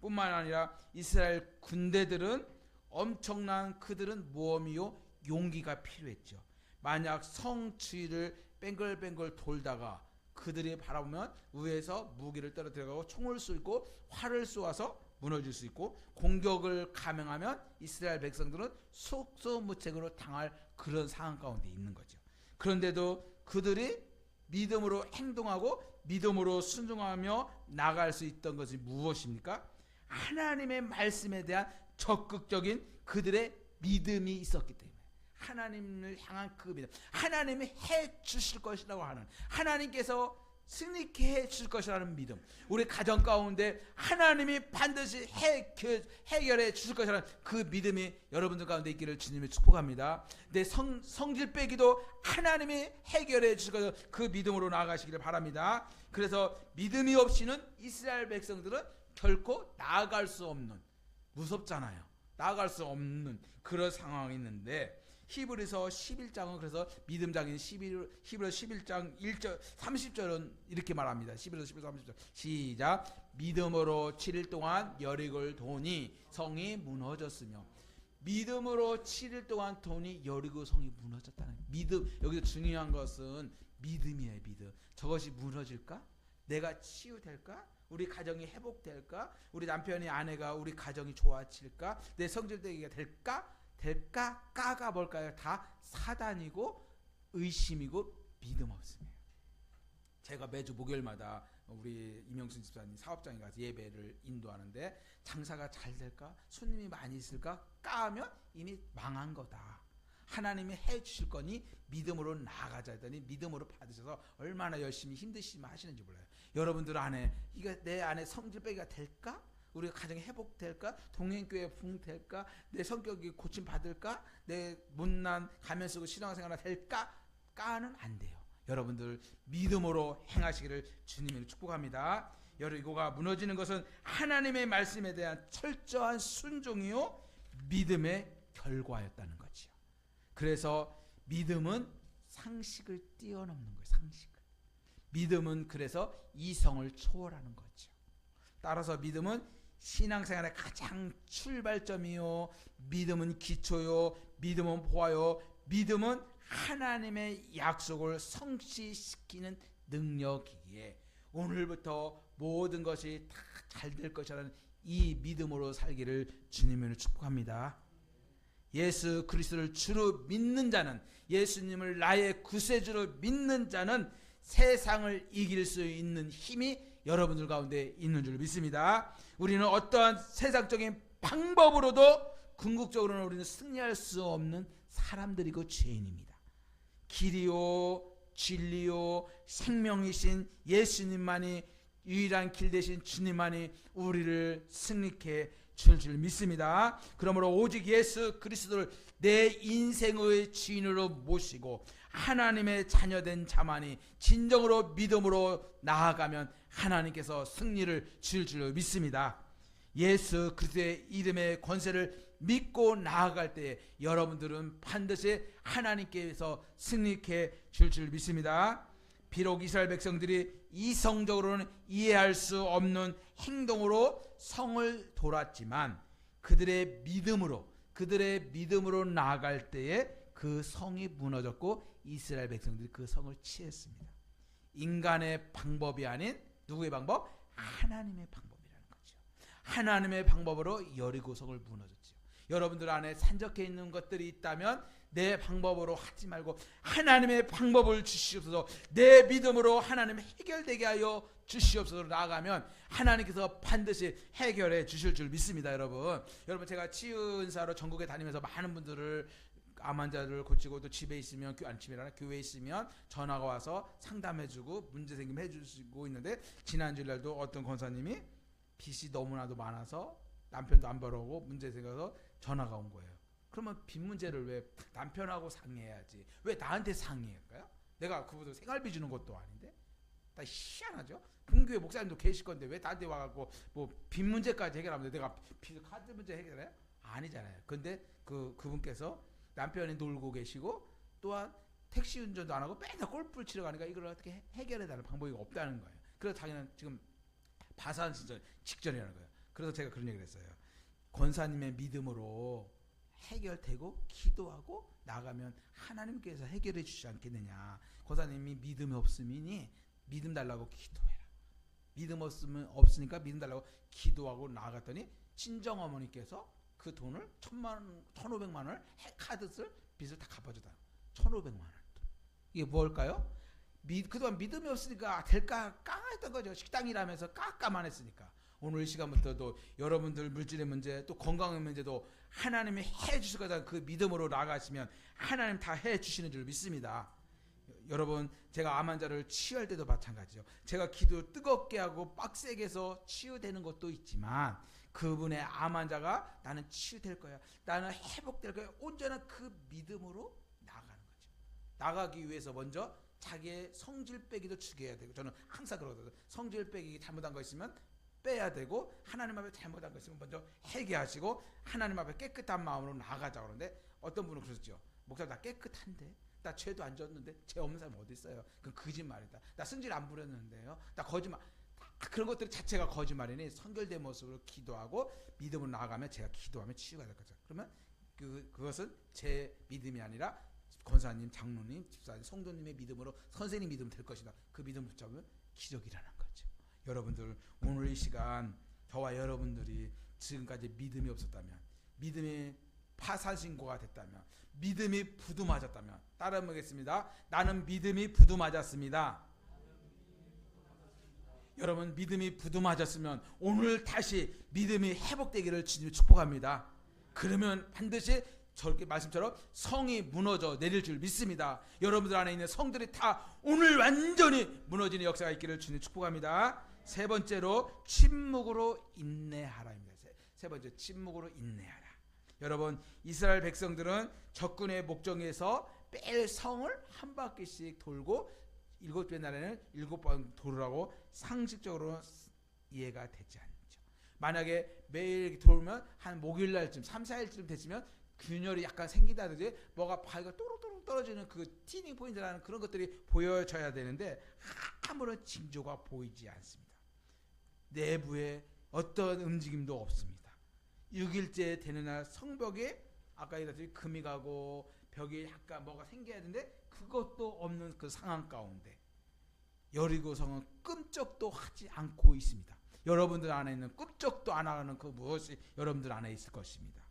뿐만 아니라 이스라엘 군대들은 엄청난, 그들은 모험이요 용기가 필요했죠. 만약 성추위를 뱅글뱅글 돌다가 그들이 바라보면 위에서 무기를 떨어뜨려가고 총을 쏘고 활을 쏘아서 무너질 수 있고, 공격을 감행하면 이스라엘 백성들은 속수무책으로 당할 그런 상황 가운데 있는 거죠. 그런데도 그들이 믿음으로 행동하고 믿음으로 순종하며 나갈 수 있던 것이 무엇입니까? 하나님의 말씀에 대한 적극적인 그들의 믿음이 있었기 때문에, 하나님을 향한 그 믿음, 하나님이 해 주실 것이라고 하는, 하나님께서 승리케 해 주실 것이라는 믿음, 우리 가정 가운데 하나님이 반드시 해결해 주실 것이라는 그 믿음이 여러분들 가운데 있기를 주님이 축복합니다. 내 성질 빼기도 하나님이 해결해 주실 것을 그 믿음으로 나아가시기를 바랍니다. 그래서 믿음이 없이는 이스라엘 백성들은 결코 나아갈 수 없는, 무섭잖아요. 나아갈 수 없는 그런 상황이 있는데, 히브리서 11장은 그래서 믿음장인 히브리서 11장 1절 30절은 이렇게 말합니다. 히브리서 11장 30절 시작. 믿음으로 7일 동안 여리고를 도니 성이 무너졌으며. 믿음으로 7일 동안 도니 여리고 성이 무너졌다는 믿음. 여기서 중요한 것은 믿음이에요. 믿음. 저것이 무너질까? 내가 치유될까? 우리 가정이 회복될까? 우리 남편이 아내가 우리 가정이 좋아질까? 내 성질되기가 될까? 까가 뭘까요? 다 사단이고 의심이고 믿음 없음이에요. 제가 매주 목요일마다 우리 임영순 집사님 사업장에 가서 예배를 인도하는데, 장사가 잘 될까? 손님이 많이 있을까? 까면 이미 망한 거다. 하나님이 해주실 거니 믿음으로 나아가자 했더니 믿음으로 받으셔서 얼마나 열심히 힘드시면 하시는지 몰라요. 여러분들 안에 이거 내 안에 성질 빼기가 될까? 우리 가정이 회복될까? 동행교회 부흥될까? 내 성격이 고침받을까? 내 못난 가면 쓰고 신앙생활 될까? 까는 안 돼요. 여러분들 믿음으로 행하시기를 주님이 축복합니다. 여리고가 무너지는 것은 하나님의 말씀에 대한 철저한 순종이요 믿음의 결과였다는 거지요. 그래서 믿음은 상식을 뛰어넘는 거예요. 상식을. 믿음은 그래서 이성을 초월하는 거죠. 따라서 믿음은 신앙생활의 가장 출발점이요, 믿음은 기초요, 믿음은 보아요, 믿음은 하나님의 약속을 성취시키는 능력이기에 오늘부터 모든 것이 다 잘 될 것이라는 이 믿음으로 살기를 주님으로 축복합니다. 예수 그리스도를 주로 믿는 자는, 예수님을 나의 구세주로 믿는 자는 세상을 이길 수 있는 힘이 여러분들 가운데 있는 줄 믿습니다. 우리는 어떠한 세상적인 방법으로도 궁극적으로는 우리는 승리할 수 없는 사람들이고 죄인입니다. 길이요 진리요 생명이신 예수님만이, 유일한 길 되신 주님만이 우리를 승리케 줄 믿습니다. 그러므로 오직 예수 그리스도를 내 인생의 주인으로 모시고 하나님의 자녀된 자만이 진정으로 믿음으로 나아가면 하나님께서 승리를 줄 믿습니다. 예수 그리스도의 이름의 권세를 믿고 나아갈 때 여러분들은 반드시 하나님께서 승리케 줄 믿습니다. 비록 이스라엘 백성들이 이성적으로는 이해할 수 없는 행동으로 성을 돌았지만 그들의 믿음으로 나아갈 때에 그 성이 무너졌고 이스라엘 백성들이 그 성을 취했습니다. 인간의 방법이 아닌 누구의 방법? 하나님의 방법이라는 거죠. 하나님의 방법으로 여리고성을 무너졌죠. 여러분들 안에 산적해 있는 것들이 있다면 내 방법으로 하지 말고 하나님의 방법을 주시옵소서, 내 믿음으로 하나님 해결되게 하여 주시옵소서 나아가면 하나님께서 반드시 해결해 주실 줄 믿습니다. 여러분 제가 치유은사로 전국에 다니면서 많은 분들을, 암 환자를 고치고 또 집에 있으면, 집이나 교회에 있으면 전화가 와서 상담해주고 문제 생기면 해주시고 있는데, 지난 주일날도 어떤 권사님이 빚이 너무나도 많아서 남편도 안 벌어오고 문제 생겨서 전화가 온 거예요. 그러면 빚 문제를 왜 남편하고 상의해야지, 왜 나한테 상의할까요? 내가 그분들 생활비 주는 것도 아닌데. 다 희한하죠. 분교회 목사님도 계실 건데 왜 나한테 와갖고 뭐 빚 문제까지 해결하면 내가 빚 카드 문제 해결해요? 아니잖아요. 근데 그분께서 남편이 놀고 계시고 또한 택시 운전도 안 하고 맨날 골프를 치러 가니까 이걸 어떻게 해결해달라는 방법이 없다는 거예요. 그래서 자기는 지금 파산 직전이라는 거예요. 그래서 제가 그런 얘기를 했어요. 권사님의 믿음으로 해결되고 기도하고 나가면 하나님께서 해결해 주시지 않겠느냐. 권사님이 믿음이 없으니 믿음 달라고 기도해라. 믿음 없으니까 믿음 달라고 기도하고 나갔더니 친정어머니께서 그 돈을 1,500만 원을 카드 쓸 빚을 다 갚아주다. 1,500만 원. 이게 뭘까요? 그동안 믿음이 없으니까 될까 깡했던 거죠. 식당이라면서 깎아만 했으니까. 오늘 이 시간부터도 여러분들 물질의 문제, 또 건강의 문제도 하나님이 해주실 거다. 그 믿음으로 나가시면 하나님 다 해주시는 줄 믿습니다. 여러분 제가 암 환자를 치유할 때도 마찬가지죠. 제가 기도 뜨겁게 하고 빡세게 해서 치유되는 것도 있지만 그분의 암 환자가 나는 치유될 거야, 나는 회복될 거야, 온전한 그 믿음으로 나아가는 거죠. 나가기 위해서 먼저 자기의 성질 빼기도 죽여야 되고, 저는 항상 그러거든요. 성질 빼기 잘못한 거 있으면 빼야 되고, 하나님 앞에 잘못한 거 있으면 먼저 회개하시고 하나님 앞에 깨끗한 마음으로 나아가자. 그런데 어떤 분은 그러죠. 목사님 나 깨끗한데, 나 죄도 안 졌는데, 죄 없는 사람 어디 있어요? 그건 거짓말이다. 나 승질 안 부렸는데요, 나 거짓말. 그런 것들 자체가 거짓말이니 선결된 모습으로 기도하고 믿음으로 나아가면, 제가 기도하면 치유가 될 거죠. 그러면 그것은 제 믿음이 아니라 권사님, 장로님, 집사님, 성도님의 믿음으로, 선생님 믿음 될 것이다. 그 믿음 붙잡으면 기적이 일어나는 거죠. 여러분들 오늘 이 시간 저와 여러분들이 지금까지 믿음이 없었다면, 믿음이 파산신고가 됐다면, 믿음이 부두맞았다면 따라해보겠습니다. 나는 믿음이 부두맞았습니다. 여러분 믿음이 부두맞았으면 오늘 다시 믿음이 회복되기를 주님 축복합니다. 그러면 반드시 저렇게 말씀처럼 성이 무너져 내릴 줄 믿습니다. 여러분들 안에 있는 성들이 다 오늘 완전히 무너지는 역사가 있기를 주님 축복합니다. 세 번째로 침묵으로 인내하라입니다. 세 번째, 침묵으로 인내하라. 여러분 이스라엘 백성들은 적군의 목정에서 매일 성을 한 바퀴씩 돌고 7배 날에는 7번 돌으라고 상식적으로 이해가 되지 않죠. 만약에 매일 돌면 한 목요일 날쯤 3, 4일쯤 됐으면 균열이 약간 생기다든지 뭐가 바위가 또록또록 떨어지는 그 티닝 포인트라는 그런 것들이 보여져야 되는데 아무런 징조가 보이지 않습니다. 내부에 어떤 움직임도 없습니다. 6일째 되는 날 성벽에 아까 얘기했듯이 금이 가고 벽에 약간 뭐가 생겨야 되는데 그것도 없는 그 상황 가운데 여리고성은 끔찍도 하지 않고 있습니다. 여러분들 안에 있는 끔찍도 안 하는 그 무엇이 여러분들 안에 있을 것입니다.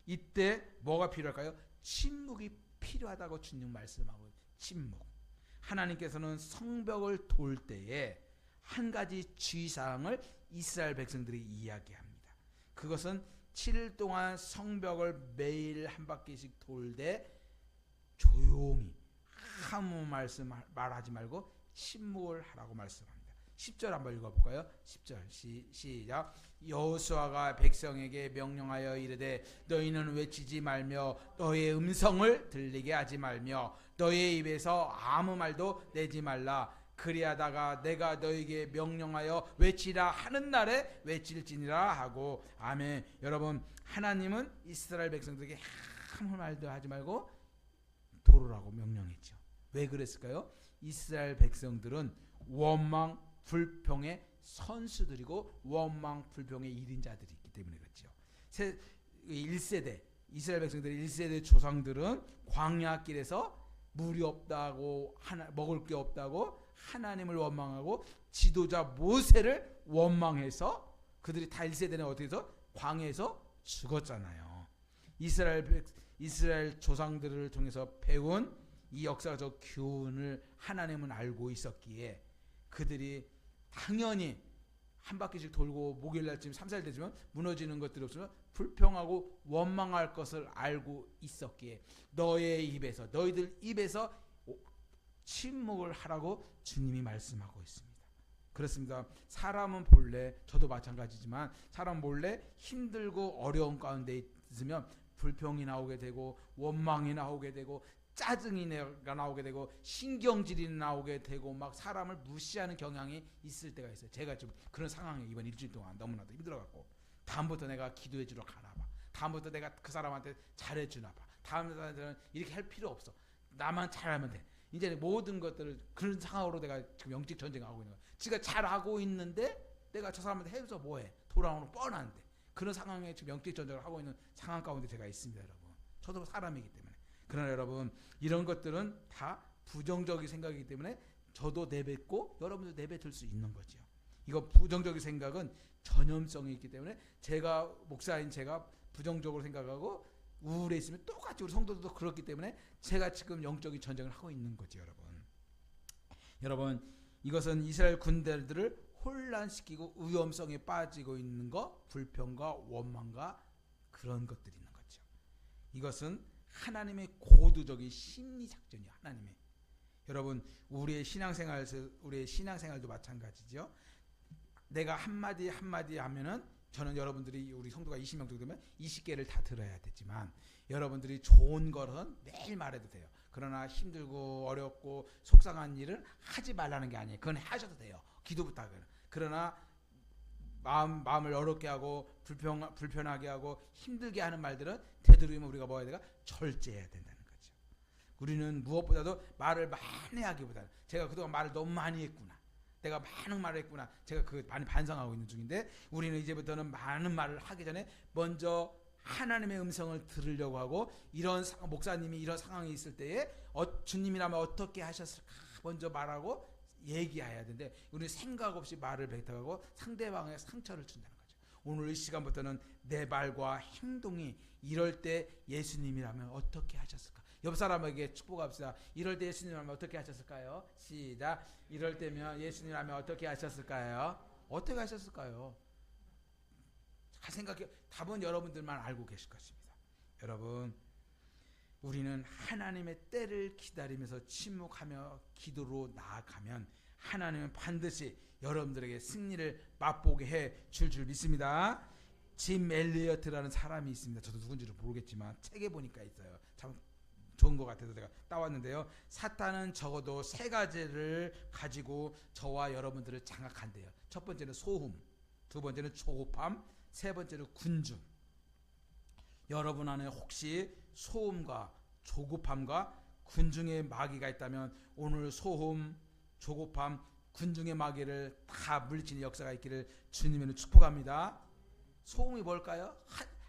이때 뭐가 필요할까요? 침묵이 필요하다고 주님 말씀하고, 침묵. 하나님께서는 성벽을 돌 때에 한 가지 주의사항을 이스라엘 백성들이 이야기합니다. 그것은 7일 동안 성벽을 매일 한 바퀴씩 돌되 조용히 아무 말씀 말하지 말고 침묵을 하라고 말씀합니다. 10절 한번 읽어볼까요? 10절 시작. 여호수아가 백성에게 명령하여 이르되 너희는 외치지 말며 너의 음성을 들리게 하지 말며 너의 입에서 아무 말도 내지 말라. 그리하다가 내가 너에게 명령하여 외치라 하는 날에 외칠지니라 하고. 아멘. 여러분 하나님은 이스라엘 백성들에게 아무 말도 하지 말고 돌으라고 명령했죠. 왜 그랬을까요? 이스라엘 백성들은 원망 불평의 선수들이고 원망 불평의 1인자들이 있기 때문에 그렇죠. 1세대 이스라엘 백성들의 1세대 조상들은 광야길에서 물이 없다고, 먹을 게 없다고 하나님을 원망하고 지도자 모세를 원망해서 그들이 다 1세대는 어떻게 해서 광야에서 죽었잖아요. 이스라엘 조상들을 통해서 배운 이 역사적 교훈을 하나님은 알고 있었기에 그들이 당연히 한 바퀴씩 돌고 목요일날쯤 3, 4일 되지만 무너지는 것들이 없으면 불평하고 원망할 것을 알고 있었기에 너희들 입에서 침묵을 하라고 주님이 말씀하고 있습니다. 그렇습니다. 사람은 본래, 저도 마찬가지지만 사람 본래 힘들고 어려운 가운데 있으면 불평이 나오게 되고 원망이 나오게 되고 짜증이 나오게 되고 신경질이 나오게 되고 막 사람을 무시하는 경향이 있을 때가 있어요. 제가 좀 그런 상황에 이번 일주일 동안 너무나도 힘들어갖고 다음부터 내가 기도해 주러 가나봐, 다음부터 내가 그 사람한테 잘해 주나봐, 다음부터는 이렇게 할 필요 없어, 나만 잘하면 돼. 이제 모든 것들을 그런 상황으로 내가 지금 영적 전쟁하고 있는 거야. 지가 잘하고 있는데 내가 저 사람한테 해서 뭐해, 돌아오는 뻔한데 그런 상황에 지금 영적 전쟁을 하고 있는 상황 가운데 제가 있습니다. 여러분 저도 사람이기 때문에. 그러나 여러분 이런 것들은 다 부정적인 생각이기 때문에 저도 내뱉고 여러분도 내뱉을 수 있는 거죠. 이거 부정적인 생각은 전염성이 있기 때문에 제가 목사인 제가 부정적으로 생각하고 우울해 있으면 똑같이 우리 성도들도 그렇기 때문에 제가 지금 영적인 전쟁을 하고 있는 거죠. 여러분 이것은 이스라엘 군대들을 혼란시키고 위험성에 빠지고 있는 거, 불평과 원망과 그런 것들이 있는 거죠. 이것은 하나님의 고도적인 심리 작전이야. 하나님의 여러분 우리의 신앙생활도 마찬가지죠. 내가 한마디 하면은 저는 여러분들이 우리 성도가 20명 정도 되면 20개를 다 들어야 되지만 여러분들이 좋은 것은 매일 말해도 돼요. 그러나 힘들고 어렵고 속상한 일은 하지 말라는 게 아니에요. 그건 하셔도 돼요. 기도부터 하거나. 그러나 마음을 어렵게 하고 불편하게 하고 힘들게 하는 말들은 되도록이면 우리가 뭐 해야 되나? 절제해야 된다는 거죠. 우리는 무엇보다도 말을 많이 하기보다는 제가 그동안 말을 너무 많이 했구나. 내가 많은 말을 했구나. 제가 그 많이 반성하고 있는 중인데 우리는 이제부터는 많은 말을 하기 전에 먼저 하나님의 음성을 들으려고 하고 이런 목사님이 이런 상황이 있을 때에 주님이라면 어떻게 하셨을까 먼저 말하고 얘기해야 되는데 우리는 생각 없이 말을 뱉어가고 상대방의 상처를 준다는 거죠. 오늘 이 시간부터는 내 말과 행동이 이럴 때 예수님이라면 어떻게 하셨을까? 옆 사람에게 축복합시다. 이럴 때 예수님이라면 어떻게 하셨을까요? 시작. 이럴 때면 예수님이라면 어떻게 하셨을까요? 어떻게 하셨을까요? 잘 생각해. 답은 여러분들만 알고 계실 것입니다. 여러분, 우리는 하나님의 때를 기다리면서 침묵하며 기도로 나아가면 하나님은 반드시 여러분들에게 승리를 맛보게 해 줄 믿습니다. 짐 엘리어트라는 사람이 있습니다. 저도 누군지를 모르겠지만 책에 보니까 있어요. 참 좋은 것 같아서 제가 따왔는데요. 사탄은 적어도 3가지를 가지고 저와 여러분들을 장악한대요. 첫 번째는 소음, 두 번째는 조급함, 세 번째는 군중. 여러분 안에 혹시 소음과 조급함과 군중의 마귀가 있다면 오늘 소음, 조급함, 군중의 마귀를 다 물리치는 역사가 있기를 주님으로 축복합니다. 소음이 뭘까요?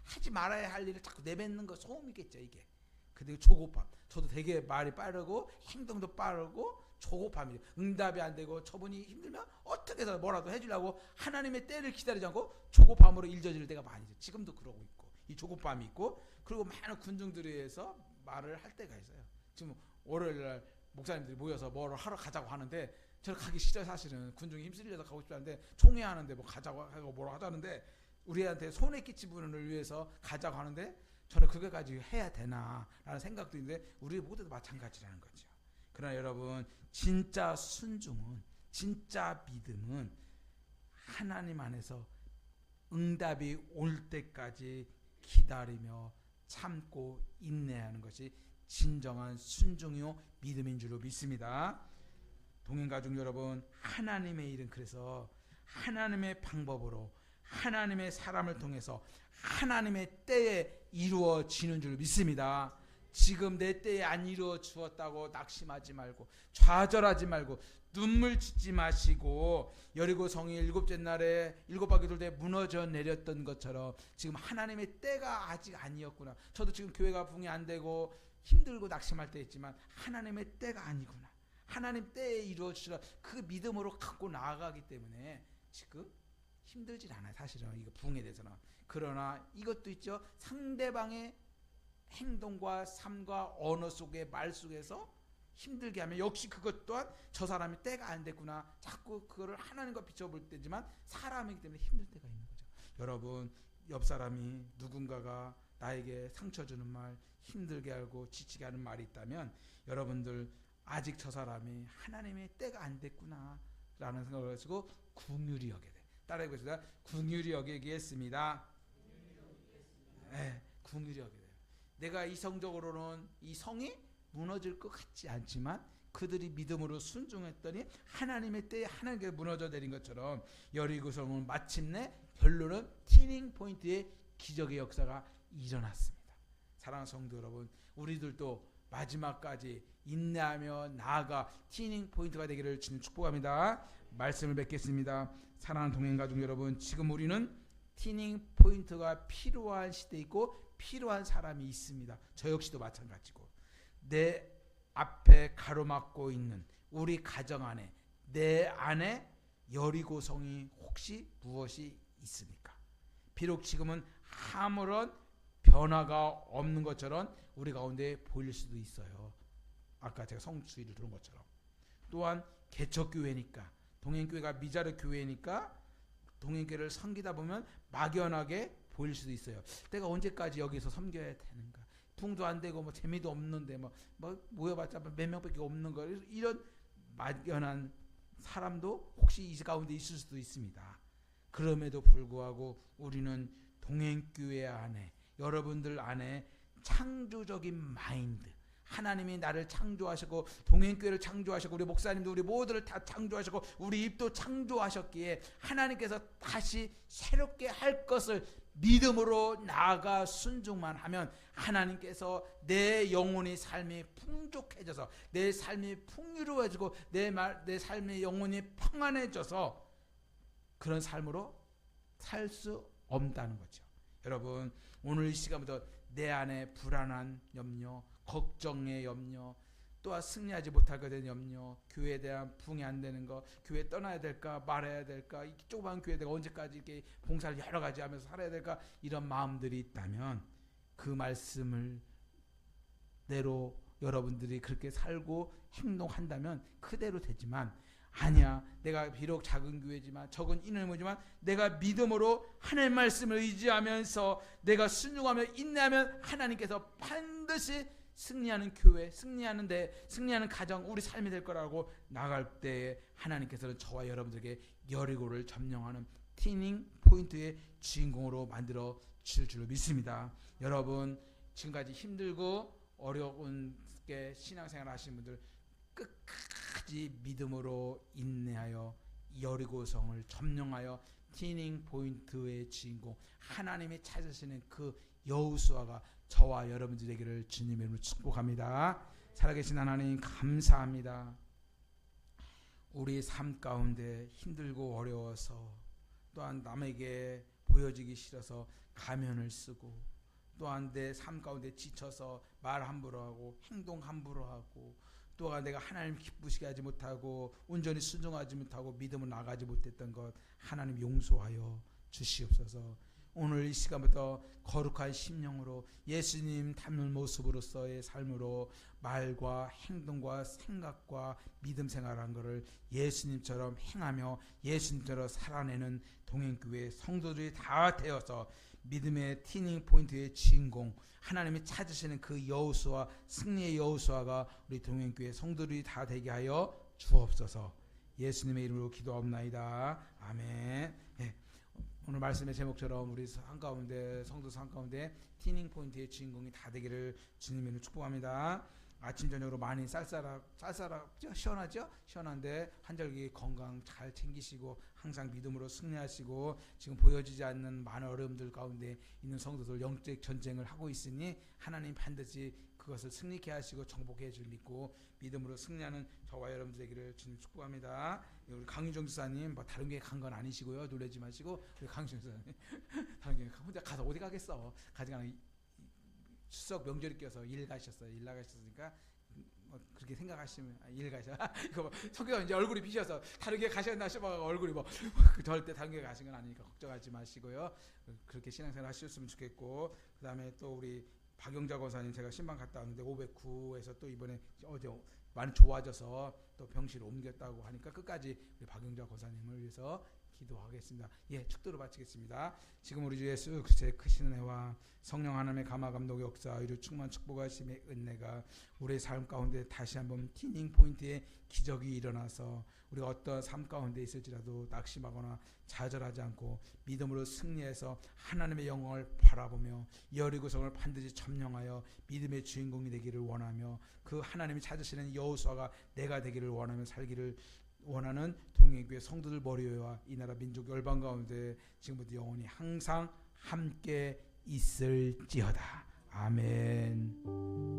하지 말아야 할 일을 자꾸 내뱉는 거 소음이겠죠 이게. 그리고 조급함. 저도 되게 말이 빠르고 행동도 빠르고 조급함이죠. 응답이 안 되고 저분이 힘들면 어떻게 해서 뭐라도 해주려고 하나님의 때를 기다리지 않고 조급함으로 일저지를 때가 많이 있어요. 지금도 그러고 있고 이 조급함이 있고 그리고 많은 군중들에 의해서 말을 할 때가 있어요. 지금 월요일날 목사님들이 모여서 뭐를 하러 가자고 하는데 저는 가기 싫어요. 사실은 군중이 힘쓸려서 가고 싶지 않은데 총회하는데 뭐 가자고 하고 뭐라 하자는데 우리한테 손해 끼친 분을 위해서 가자고 하는데 저는 그게까지 해야 되나 라는 생각도 있는데 우리 모두도 마찬가지라는 거죠. 그러나 여러분 진짜 순종은 진짜 믿음은 하나님 안에서 응답이 올 때까지 기다리며 참고 인내하는 것이 진정한 순종이요 믿음인 줄로 믿습니다. 동행가족 여러분, 하나님의 일은 그래서 하나님의 방법으로 하나님의 사람을 통해서 하나님의 때에 이루어지는 줄 믿습니다. 지금 내 때에 안 이루어 주었다고 낙심하지 말고 좌절하지 말고 눈물 짓지 마시고 여리고성이 7째 날에 7바퀴 돌 때 무너져 내렸던 것처럼 지금 하나님의 때가 아직 아니었구나. 저도 지금 교회가 부흥이 안 되고 힘들고 낙심할 때 있지만 하나님의 때가 아니구나. 하나님 때에 이루어 주시라 그 믿음으로 갖고 나아가기 때문에 지금 힘들질 않아요. 사실은 이거 부흥에 대해서는. 그러나 이것도 있죠. 상대방의 행동과 삶과 언어 속의 말 속에서 힘들게 하면 역시 그것 또한 저 사람이 때가 안 됐구나. 자꾸 그거를 하나님과 비춰볼 때지만 사람이기 때문에 힘들 때가 있는 거죠. 여러분 옆 사람이 누군가가 나에게 상처 주는 말, 힘들게 하고 지치게 하는 말이 있다면 여러분들 아직 저 사람이 하나님의 때가 안 됐구나 라는 생각을 가지고 긍휼히 여겨야 돼. 따라해 보겠습니다. 긍휼히 여기겠습니다. 네, 긍휼히 여겨야 돼요. 내가 이성적으로는 이 성이 무너질 것 같지 않지만 그들이 믿음으로 순종했더니 하나님의 때에 하나님께 무너져 내린 것처럼 여리고성은 마침내 결론은 티닝 포인트의 기적의 역사가 일어났습니다. 사랑하는 성도 여러분, 우리들도 마지막까지 인내하며 나아가 티닝 포인트가 되기를 주님 축복합니다. 말씀을 맺겠습니다. 사랑하는 동행가족 여러분, 지금 우리는 티닝 포인트가 필요한 시대에 있고 필요한 사람이 있습니다. 저 역시도 마찬가지고 내 앞에 가로막고 있는 우리 가정 안에 내 안에 여리고성이 혹시 무엇이 있습니까? 비록 지금은 아무런 변화가 없는 것처럼 우리 가운데 보일 수도 있어요. 아까 제가 성주의를 들은 것처럼. 또한 개척교회니까 동행교회가 미자르 교회니까 동행교회를 섬기다 보면 막연하게 보일 수도 있어요. 내가 언제까지 여기서 섬겨야 되는가? 부흥도 안 되고 뭐 재미도 없는데 뭐 모여봤자 몇 명밖에 없는 거, 이런 막연한 사람도 혹시 이 가운데 있을 수도 있습니다. 그럼에도 불구하고 우리는 동행교회 안에, 여러분들 안에 창조적인 마인드, 하나님이 나를 창조하시고 동행교회를 창조하시고 우리 목사님도 우리 모두를 다 창조하시고 우리 입도 창조하셨기에 하나님께서 다시 새롭게 할 것을 믿음으로 나아가 순종만 하면 하나님께서 내 영혼의 삶이 풍족해져서 내 삶이 풍요로워지고 내 삶의 영혼이 평안해져서 그런 삶으로 살 수 없다는 거죠. 여러분, 오늘 이 시간부터 내 안에 불안한 염려, 걱정의 염려, 또한 승리하지 못하게 된 염려, 교회에 대한 부응이 안 되는 거, 교회 떠나야 될까 말아야 될까, 이 조그만 교회 내가 언제까지 이렇게 봉사를 여러 가지 하면서 살아야 될까, 이런 마음들이 있다면 그 말씀을 대로 여러분들이 그렇게 살고 행동한다면 그대로 되지만, 아니야, 내가 비록 작은 교회지만 적은 인원이지만 내가 믿음으로 하나님 말씀을 의지하면서 내가 순종하며 인내하면 하나님께서 반드시 승리하는 교회, 승리하는 가정, 우리 삶이 될 거라고 나갈 때에 하나님께서는 저와 여러분들에게 여리고를 점령하는 티닝 포인트의 주인공으로 만들어 주실 줄로 믿습니다. 여러분, 지금까지 힘들고 어려운 신앙생활 하시는 분들 끝까지 믿음으로 인내하여 여리고성을 점령하여 티닝 포인트의 주인공 하나님이 찾으시는 그 여호수아가 저와 여러분들에게를 주님의 이름으로 축복합니다. 살아계신 하나님 감사합니다. 우리 삶 가운데 힘들고 어려워서 또한 남에게 보여지기 싫어서 가면을 쓰고 또한 내 삶 가운데 지쳐서 말 함부로 하고 행동 함부로 하고 또한 내가 하나님 기쁘시게 하지 못하고 온전히 순종하지 못하고 믿음을 나가지 못했던 것 하나님 용서하여 주시옵소서. 오늘 이 시간부터 거룩한 심령으로 예수님 닮은 모습으로서의 삶으로 말과 행동과 생각과 믿음 생활한 것을 예수님처럼 행하며 예수님처럼 살아내는 동행교회 성도들이 다 되어서 믿음의 티닝 포인트의 주인공 하나님이 찾으시는 그 여호수아, 승리의 여호수아가 우리 동행교회 성도들이 다 되게 하여 주옵소서. 예수님의 이름으로 기도하옵나이다. 아멘. 예. 오늘 말씀의 제목처럼 우리 한가운데 성도 한가운데 티닝 포인트의 주인공이 다 되기를 주님의 이름으로 축복합니다. 아침 저녁으로 많이 쌀쌀하죠? 시원하죠? 시원한데 한절기 건강 잘 챙기시고 항상 믿음으로 승리하시고 지금 보여지지 않는 많은 어려움들 가운데 있는 성도들 영적 전쟁을 하고 있으니 하나님 반드시 그것을 승리케 하시고 정복해 줄 믿고 믿음으로 승리하는 저와 여러분들 되기를 주님 축복합니다. 우리 강윤정 지사님 뭐 다른 교회 간 건 아니시고요. 놀라지 마시고 우리 강윤정 지사님 다른 교회 혼자 가서 어디 가겠어. 가지가는 추석 명절이 껴서 일 가셨어요. 일 나가셨으니까 뭐 그렇게 생각하시면 일 가셔. 이거 뭐 성격 이제 얼굴이 비셔서 다른 게 가셨나 싶어가 얼굴이 뭐 절대 다른 게 가신 건 아니니까 걱정하지 마시고요. 그렇게 신앙생활 하셨으면 좋겠고 그다음에 또 우리 박영자 권사님 제가 신방 갔다 왔는데 509에서 또 이번에 어제 많이 좋아져서 또 병실을 옮겼다고 하니까 끝까지 우리 박영자 권사님을 위해서 기도하겠습니다. 예, 축도로 바치겠습니다. 지금 우리 주 예수 그리스도의 크신 은혜와 성령 하나님의 감화 감독의 역사 이루 충만 축복하심의 은혜가 우리의 삶 가운데 다시 한번 티닝 포인트의 기적이 일어나서 우리가 어떤 삶 가운데 있을지라도 낙심하거나 좌절하지 않고 믿음으로 승리해서 하나님의 영광을 바라보며 여리고성을 반드시 점령하여 믿음의 주인공이 되기를 원하며 그 하나님이 찾으시는 여호수아가 내가 되기를 원하며 살기를 원하는 동행교회 성도들 머리와 이 나라 민족 열방 가운데 지금부터 영원히 항상 함께 있을지어다. 아멘.